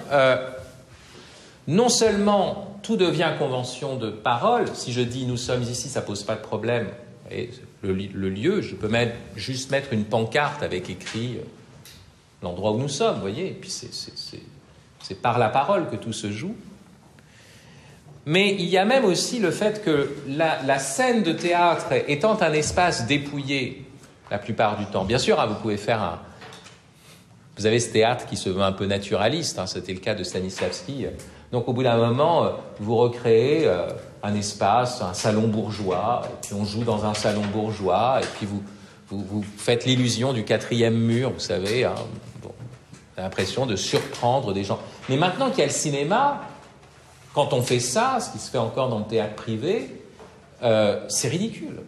non seulement tout devient convention de parole, si je dis « nous sommes ici », ça ne pose pas de problème, et le lieu, je peux juste mettre une pancarte avec écrit l'endroit où nous sommes, vous voyez, et puis c'est par la parole que tout se joue. Mais il y a même aussi le fait que la scène de théâtre étant un espace dépouillé la plupart du temps, bien sûr, vous pouvez faire vous avez ce théâtre qui se veut un peu naturaliste, c'était le cas de Stanislavski. Donc au bout d'un moment, vous recréez un espace, un salon bourgeois, et puis on joue dans un salon bourgeois, et puis vous faites l'illusion du quatrième mur, vous savez, on a l'impression de surprendre des gens. Mais maintenant qu'il y a le cinéma, quand on fait ça, ce qui se fait encore dans le théâtre privé, c'est ridicule.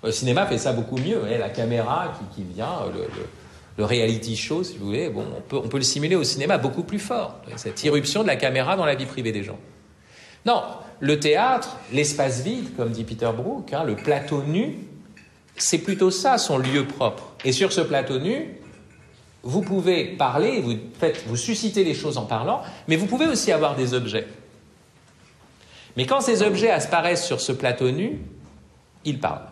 Le cinéma fait ça beaucoup mieux, vous voyez, la caméra qui vient, le reality show, si vous voulez, bon, on peut le simuler au cinéma beaucoup plus fort, cette irruption de la caméra dans la vie privée des gens. Non, le théâtre, l'espace vide, comme dit Peter Brook, le plateau nu, c'est plutôt ça son lieu propre. Et sur ce plateau nu, vous pouvez parler, vous suscitez les choses en parlant, mais vous pouvez aussi avoir des objets. Mais quand ces objets apparaissent sur ce plateau nu, ils parlent.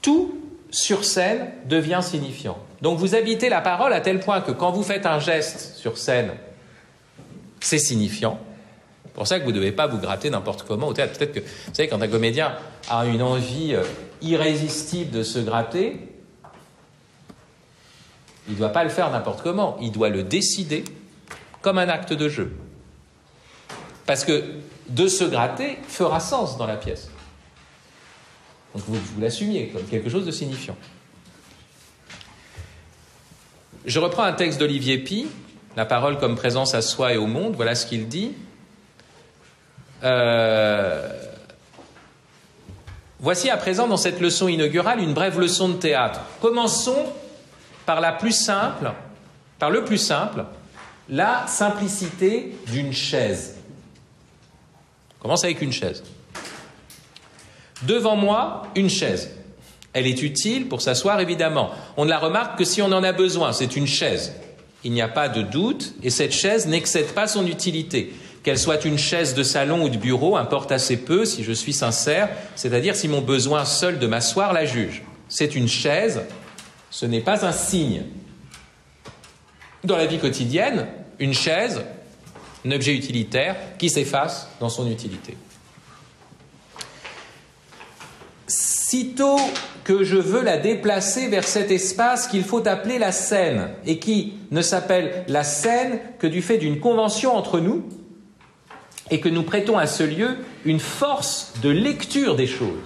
Tout sur scène devient signifiant. Donc vous habitez la parole à tel point que quand vous faites un geste sur scène, c'est signifiant. C'est pour ça que vous ne devez pas vous gratter n'importe comment au théâtre. Peut-être que, vous savez, quand un comédien a une envie irrésistible de se gratter, il ne doit pas le faire n'importe comment. Il doit le décider comme un acte de jeu. Parce que de se gratter fera sens dans la pièce. Donc vous l'assumiez comme quelque chose de signifiant. Je reprends un texte d'Olivier Py la parole comme présence à soi et au monde, voilà ce qu'il dit. Voici à présent dans cette leçon inaugurale une brève leçon de théâtre. Commençons par le plus simple, la simplicité d'une chaise. On commence avec une chaise. Devant moi, une chaise. Elle est utile pour s'asseoir, évidemment. On ne la remarque que si on en a besoin. C'est une chaise. Il n'y a pas de doute, et cette chaise n'excède pas son utilité. Qu'elle soit une chaise de salon ou de bureau, importe assez peu si je suis sincère, c'est-à-dire si mon besoin seul de m'asseoir la juge. C'est une chaise, ce n'est pas un signe. Dans la vie quotidienne, une chaise, un objet utilitaire qui s'efface dans son utilité. Sitôt que je veux la déplacer vers cet espace qu'il faut appeler la scène, et qui ne s'appelle la scène que du fait d'une convention entre nous, et que nous prêtons à ce lieu une force de lecture des choses,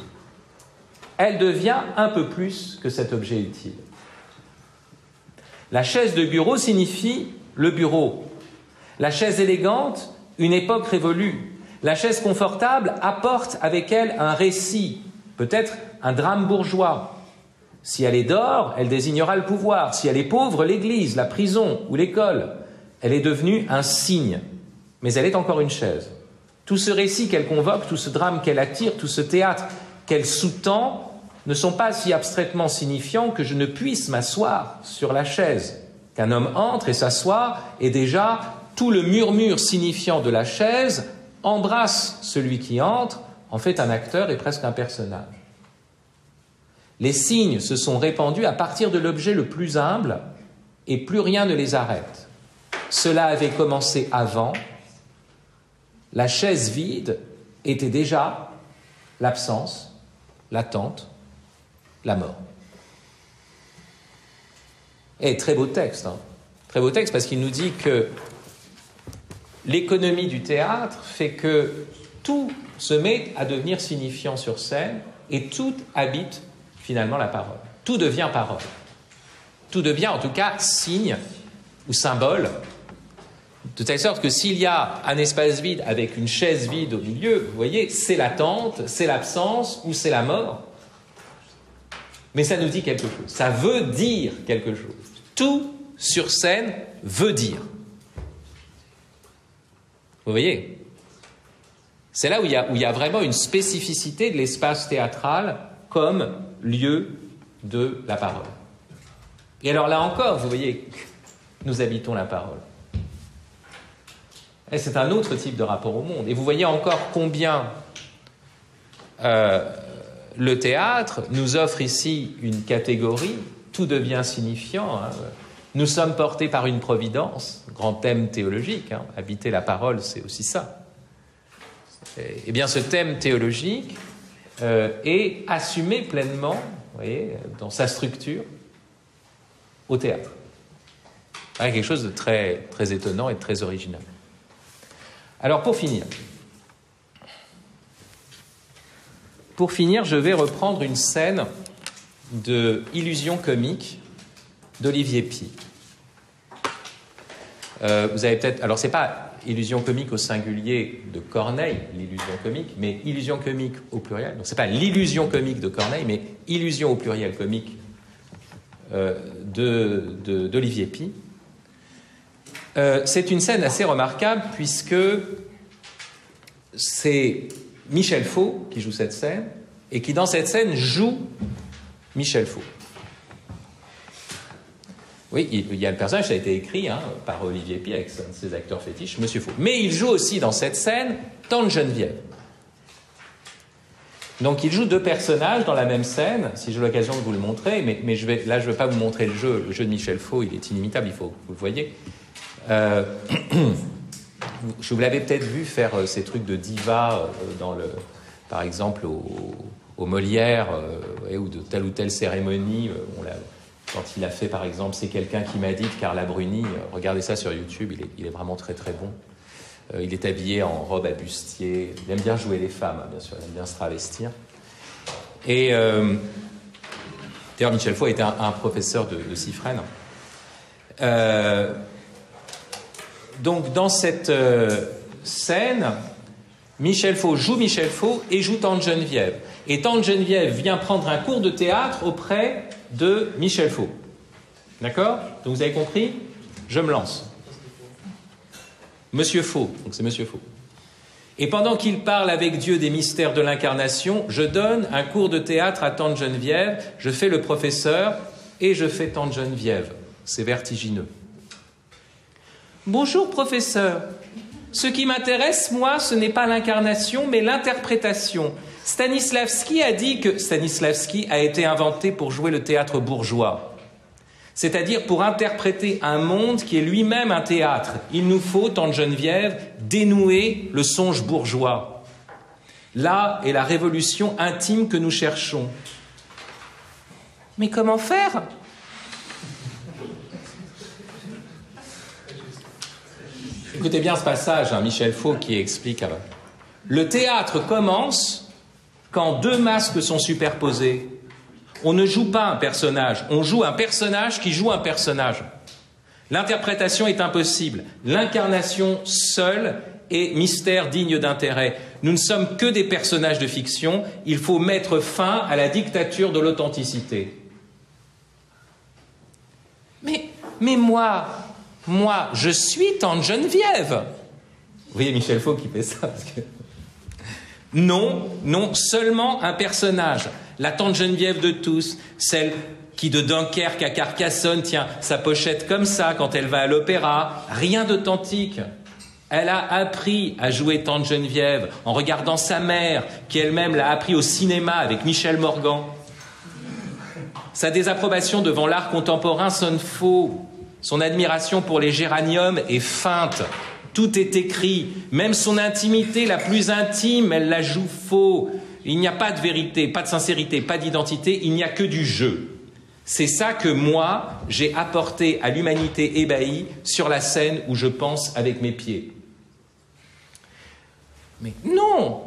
elle devient un peu plus que cet objet utile. La chaise de bureau signifie le bureau. La chaise élégante, une époque révolue. La chaise confortable apporte avec elle un récit, peut-être un drame bourgeois. Si elle est d'or, elle désignera le pouvoir. Si elle est pauvre, l'église, la prison ou l'école. Elle est devenue un signe, mais elle est encore une chaise. Tout ce récit qu'elle convoque, tout ce drame qu'elle attire, tout ce théâtre qu'elle sous-tend, ne sont pas si abstraitement signifiants que je ne puisse m'asseoir sur la chaise. Qu'un homme entre et s'assoit, et déjà tout le murmure signifiant de la chaise embrasse celui qui entre, en fait un acteur et presque un personnage. Les signes se sont répandus à partir de l'objet le plus humble, et plus rien ne les arrête. Cela avait commencé avant. La chaise vide était déjà l'absence, l'attente, la mort. Et très beau texte, très beau texte, parce qu'il nous dit que l'économie du théâtre fait que tout se met à devenir signifiant sur scène et tout habite finalement la parole. Tout devient parole. Tout devient en tout cas signe ou symbole, de telle sorte que s'il y a un espace vide avec une chaise vide au milieu, vous voyez, c'est l'attente, c'est l'absence ou c'est la mort. Mais ça nous dit quelque chose, ça veut dire quelque chose. Tout sur scène veut dire. Vous voyez ? C'est là où il y a vraiment une spécificité de l'espace théâtral comme lieu de la parole. Et alors là encore, vous voyez, nous habitons la parole. Et c'est un autre type de rapport au monde. Et vous voyez encore combien le théâtre nous offre ici une catégorie, tout devient signifiant. Nous sommes portés par une providence, grand thème théologique. Habiter la parole, c'est aussi ça. Eh bien, ce thème théologique est assumé pleinement, vous voyez, dans sa structure, au théâtre. C'est quelque chose de très, très étonnant et de très original. Alors, pour finir, je vais reprendre une scène de Illusion comique d'Olivier Py. Vous avez peut-être... Alors, c'est pas Illusion comique au singulier de Corneille, l'illusion comique, mais Illusion comique au pluriel. Donc, c'est pas l'illusion comique de Corneille, mais Illusion au pluriel comique d'Olivier Py. C'est une scène assez remarquable puisque c'est Michel Faux qui joue cette scène et qui, dans cette scène, joue Michel Faux. Oui, il y a le personnage, ça a été écrit par Olivier Py avec ses acteurs fétiches, Monsieur Faux. Mais il joue aussi dans cette scène Tante Geneviève. Donc il joue deux personnages dans la même scène, si j'ai l'occasion de vous le montrer, mais je ne vais pas vous montrer le jeu de Michel Faux, il est inimitable, il faut que vous le voyez. Je vous l'avais peut-être vu faire ces trucs de diva par exemple au Molière ou de telle ou telle cérémonie. Quand il a fait par exemple C'est quelqu'un qui m'a dit de Carla Bruni, regardez ça sur YouTube, il est vraiment très très bon. Il est habillé en robe à bustier, il aime bien jouer les femmes, bien sûr, il aime bien se travestir. Et d'ailleurs Michel Faux était un professeur de Siffrène. donc dans cette scène, Michel Faux joue Michel Faux et joue Tante Geneviève. Et Tante Geneviève vient prendre un cours de théâtre auprès de Michel Faux. D'accord? Donc vous avez compris? Je me lance. Monsieur Faux, donc c'est Monsieur Faux. Et pendant qu'il parle avec Dieu des mystères de l'incarnation, je donne un cours de théâtre à Tante Geneviève, je fais le professeur et je fais Tante Geneviève. C'est vertigineux. Bonjour professeur. Ce qui m'intéresse, moi, ce n'est pas l'incarnation, mais l'interprétation. Stanislavski a dit que Stanislavski a été inventé pour jouer le théâtre bourgeois. C'est-à-dire pour interpréter un monde qui est lui-même un théâtre. Il nous faut, Tante Geneviève, dénouer le songe bourgeois. Là est la révolution intime que nous cherchons. Mais comment faire ? Écoutez bien ce passage, Michel Faux qui explique. Le théâtre commence quand deux masques sont superposés. On ne joue pas un personnage, on joue un personnage qui joue un personnage. L'interprétation est impossible. L'incarnation seule est mystère digne d'intérêt. Nous ne sommes que des personnages de fiction. Il faut mettre fin à la dictature de l'authenticité. Mais moi, je suis Tante Geneviève. Vous voyez Michel Faux qui fait ça parce que... Non, seulement un personnage. La Tante Geneviève de tous, celle qui de Dunkerque à Carcassonne tient sa pochette comme ça quand elle va à l'opéra, rien d'authentique. Elle a appris à jouer Tante Geneviève en regardant sa mère, qui elle-même l'a appris au cinéma avec Michel Morgan. Sa désapprobation devant l'art contemporain sonne faux. Son admiration pour les géraniums est feinte. Tout est écrit. Même son intimité la plus intime, elle la joue faux. Il n'y a pas de vérité, pas de sincérité, pas d'identité, il n'y a que du jeu. C'est ça que moi, j'ai apporté à l'humanité ébahie sur la scène où je pense avec mes pieds. Mais non,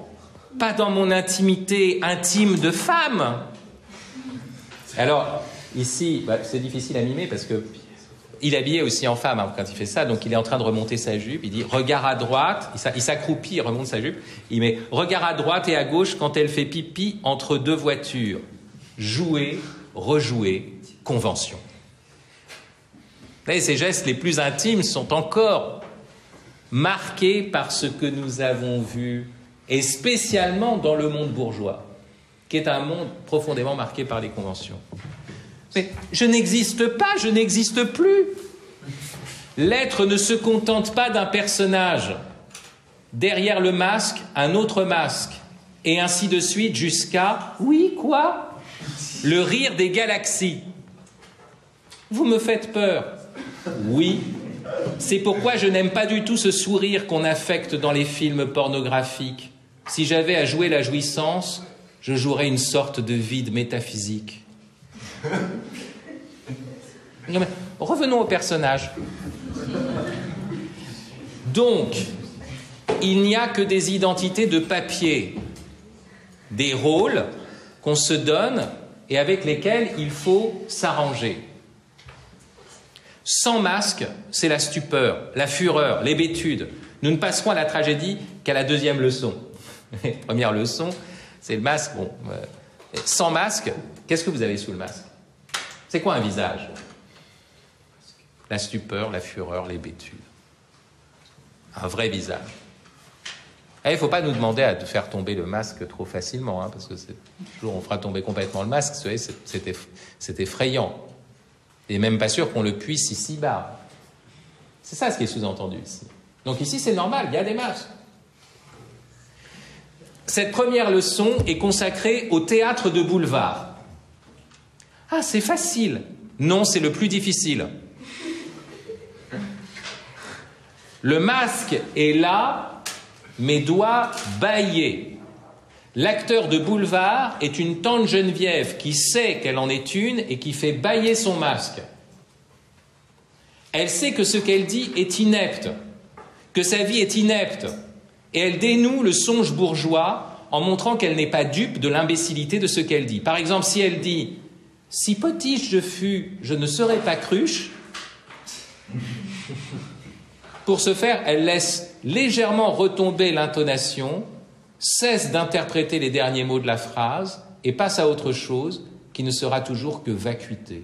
pas dans mon intimité intime de femme. Alors, ici, c'est difficile à mimer parce que il est habillé aussi en femme quand il fait ça, donc il est en train de remonter sa jupe, il dit « regard à droite », il s'accroupit, il remonte sa jupe, il met « regard à droite et à gauche quand elle fait pipi entre deux voitures, jouer, rejouer, convention ». Vous voyez, ces gestes les plus intimes sont encore marqués par ce que nous avons vu, et spécialement dans le monde bourgeois, qui est un monde profondément marqué par les conventions. Mais je n'existe pas, je n'existe plus. L'être ne se contente pas d'un personnage. Derrière le masque, un autre masque. Et ainsi de suite jusqu'à... Oui, quoi ? Le rire des galaxies. Vous me faites peur. Oui. C'est pourquoi je n'aime pas du tout ce sourire qu'on affecte dans les films pornographiques. Si j'avais à jouer la jouissance, je jouerais une sorte de vide métaphysique. Non, mais revenons au personnage. Donc, il n'y a que des identités de papier, des rôles qu'on se donne et avec lesquels il faut s'arranger. Sans masque, c'est la stupeur, la fureur, l'hébétude. Nous ne passerons à la tragédie qu'à la deuxième leçon. Première leçon, c'est le masque. Bon, sans masque, qu'est-ce que vous avez sous le masque ? C'est quoi un visage ? La stupeur, la fureur, l'hébétude. Un vrai visage. Il ne faut pas nous demander à faire tomber le masque trop facilement, parce que toujours on fera tomber complètement le masque, vous savez, c'est effrayant. Et même pas sûr qu'on le puisse ici-bas. C'est ça ce qui est sous-entendu ici. Donc ici, c'est normal, il y a des masques. Cette première leçon est consacrée au théâtre de boulevard. Ah, c'est facile. Non, c'est le plus difficile. Le masque est là, mais doit bâiller. L'acteur de boulevard est une Tante Geneviève qui sait qu'elle en est une et qui fait bâiller son masque. Elle sait que ce qu'elle dit est inepte, que sa vie est inepte, et elle dénoue le songe bourgeois en montrant qu'elle n'est pas dupe de l'imbécilité de ce qu'elle dit. Par exemple, si elle dit « Si potiche je fus, je ne serais pas cruche », Pour ce faire, elle laisse légèrement retomber l'intonation, cesse d'interpréter les derniers mots de la phrase et passe à autre chose qui ne sera toujours que vacuité.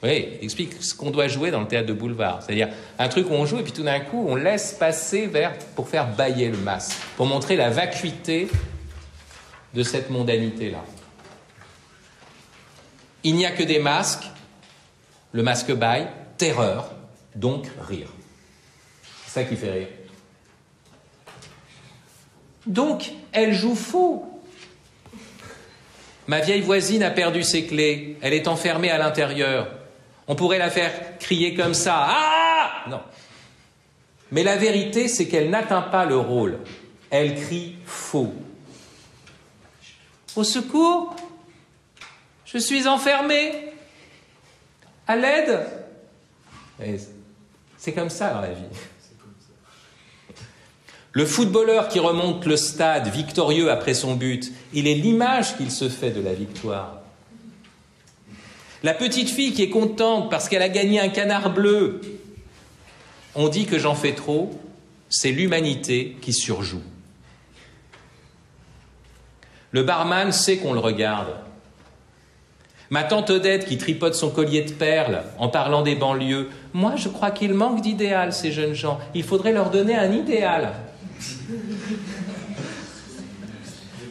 Oui, il explique ce qu'on doit jouer dans le théâtre de boulevard. C'est-à-dire un truc où on joue et puis tout d'un coup, on laisse passer pour faire bâiller le masque, pour montrer la vacuité de cette mondanité-là. Il n'y a que des masques, le masque bâille, terreur, donc rire. C'est ça qui fait rire. Donc, elle joue faux. Ma vieille voisine a perdu ses clés, elle est enfermée à l'intérieur. On pourrait la faire crier comme ça. Ah! Non. Mais la vérité, c'est qu'elle n'atteint pas le rôle. Elle crie faux. Au secours, je suis enfermée. À l'aide. C'est comme ça dans la vie. Le footballeur qui remonte le stade victorieux après son but, il est l'image qu'il se fait de la victoire. La petite fille qui est contente parce qu'elle a gagné un canard bleu, on dit que j'en fais trop, c'est l'humanité qui surjoue. Le barman sait qu'on le regarde. Ma tante Odette qui tripote son collier de perles en parlant des banlieues, moi je crois qu'il manque d'idéal ces jeunes gens, il faudrait leur donner un idéal.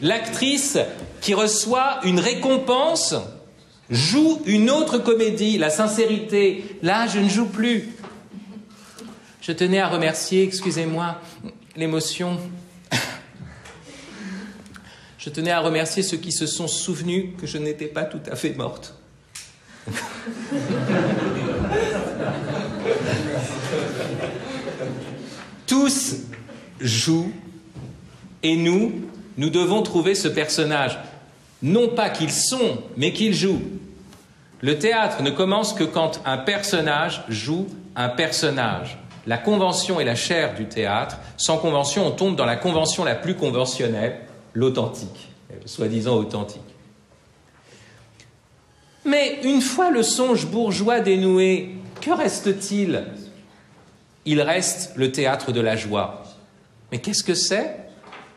L'actrice qui reçoit une récompense joue une autre comédie, la sincérité. Là, je ne joue plus. Je tenais à remercier, excusez-moi, l'émotion. Je tenais à remercier ceux qui se sont souvenus que je n'étais pas tout à fait morte. Tous jouent et nous devons trouver ce personnage. Non pas qu'ils sont, mais qu'ils jouent. Le théâtre ne commence que quand un personnage joue un personnage. La convention est la chair du théâtre. Sans convention, on tombe dans la convention la plus conventionnelle, l'authentique, soi-disant authentique. Mais une fois le songe bourgeois dénoué, que reste-t-il ? Il reste le théâtre de la joie. Mais qu'est-ce que c'est ?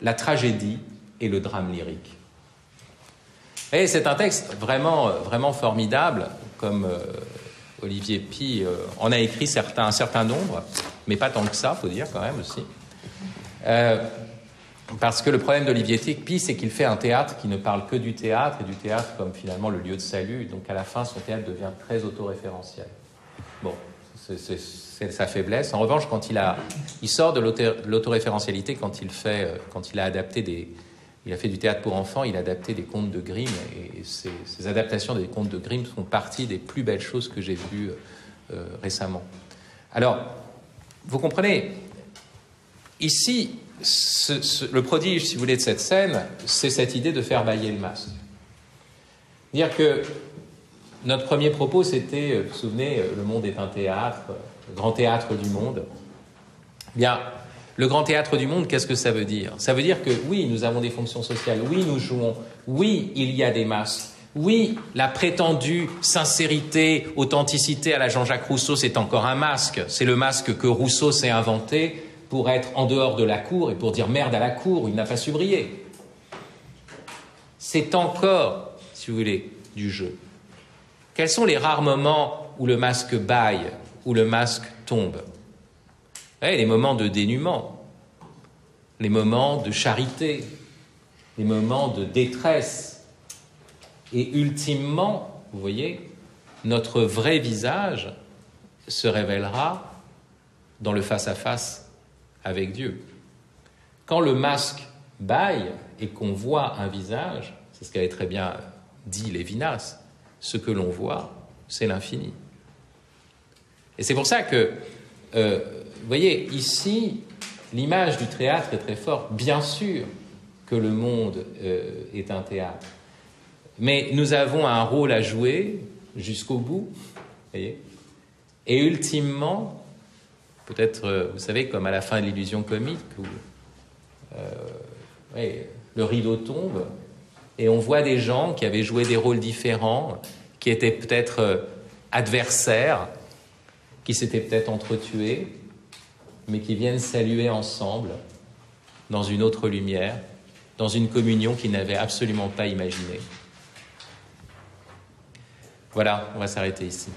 La tragédie et le drame lyrique. Et c'est un texte vraiment, vraiment formidable, comme Olivier Py en a écrit un certain nombre, mais pas tant que ça, il faut dire quand même aussi. Parce que le problème d'Olivier Py, c'est qu'il fait un théâtre qui ne parle que du théâtre, et du théâtre comme finalement le lieu de salut, donc à la fin, son théâtre devient très autoréférentiel. Bon, c'est sa faiblesse. En revanche, quand il sort de l'autoréférentialité quand il a adapté il a fait du théâtre pour enfants, il a adapté des contes de Grimm, et ces adaptations des contes de Grimm font partie des plus belles choses que j'ai vues récemment. Alors, vous comprenez, ici, le prodige, si vous voulez, de cette scène, c'est cette idée de faire bâiller le masque. Dire que notre premier propos, c'était, vous vous souvenez, le monde est un théâtre, le grand théâtre du monde. Bien, le grand théâtre du monde, qu'est-ce que ça veut dire ? Ça veut dire que oui, nous avons des fonctions sociales, oui, nous jouons, oui, il y a des masques, oui, la prétendue sincérité, authenticité à la Jean-Jacques Rousseau, c'est encore un masque. C'est le masque que Rousseau s'est inventé pour être en dehors de la cour et pour dire merde à la cour où il n'a pas su briller. C'est encore, si vous voulez, du jeu. Quels sont les rares moments où le masque bâille, où le masque tombe ? Les moments de dénuement, les moments de charité, les moments de détresse. Et ultimement, vous voyez, notre vrai visage se révélera dans le face-à-face avec Dieu. Quand le masque bâille et qu'on voit un visage, c'est ce qu'avait très bien dit Lévinas, ce que l'on voit, c'est l'infini. Et c'est pour ça que, vous voyez, ici, l'image du théâtre est très forte. Bien sûr que le monde est un théâtre, mais nous avons un rôle à jouer jusqu'au bout, voyez. Et ultimement, peut-être, vous savez, comme à la fin de l'illusion comique, où le rideau tombe, et on voit des gens qui avaient joué des rôles différents, qui étaient peut-être adversaires, qui s'étaient peut-être entretués, mais qui viennent saluer ensemble dans une autre lumière, dans une communion qu'ils n'avaient absolument pas imaginée. Voilà, on va s'arrêter ici.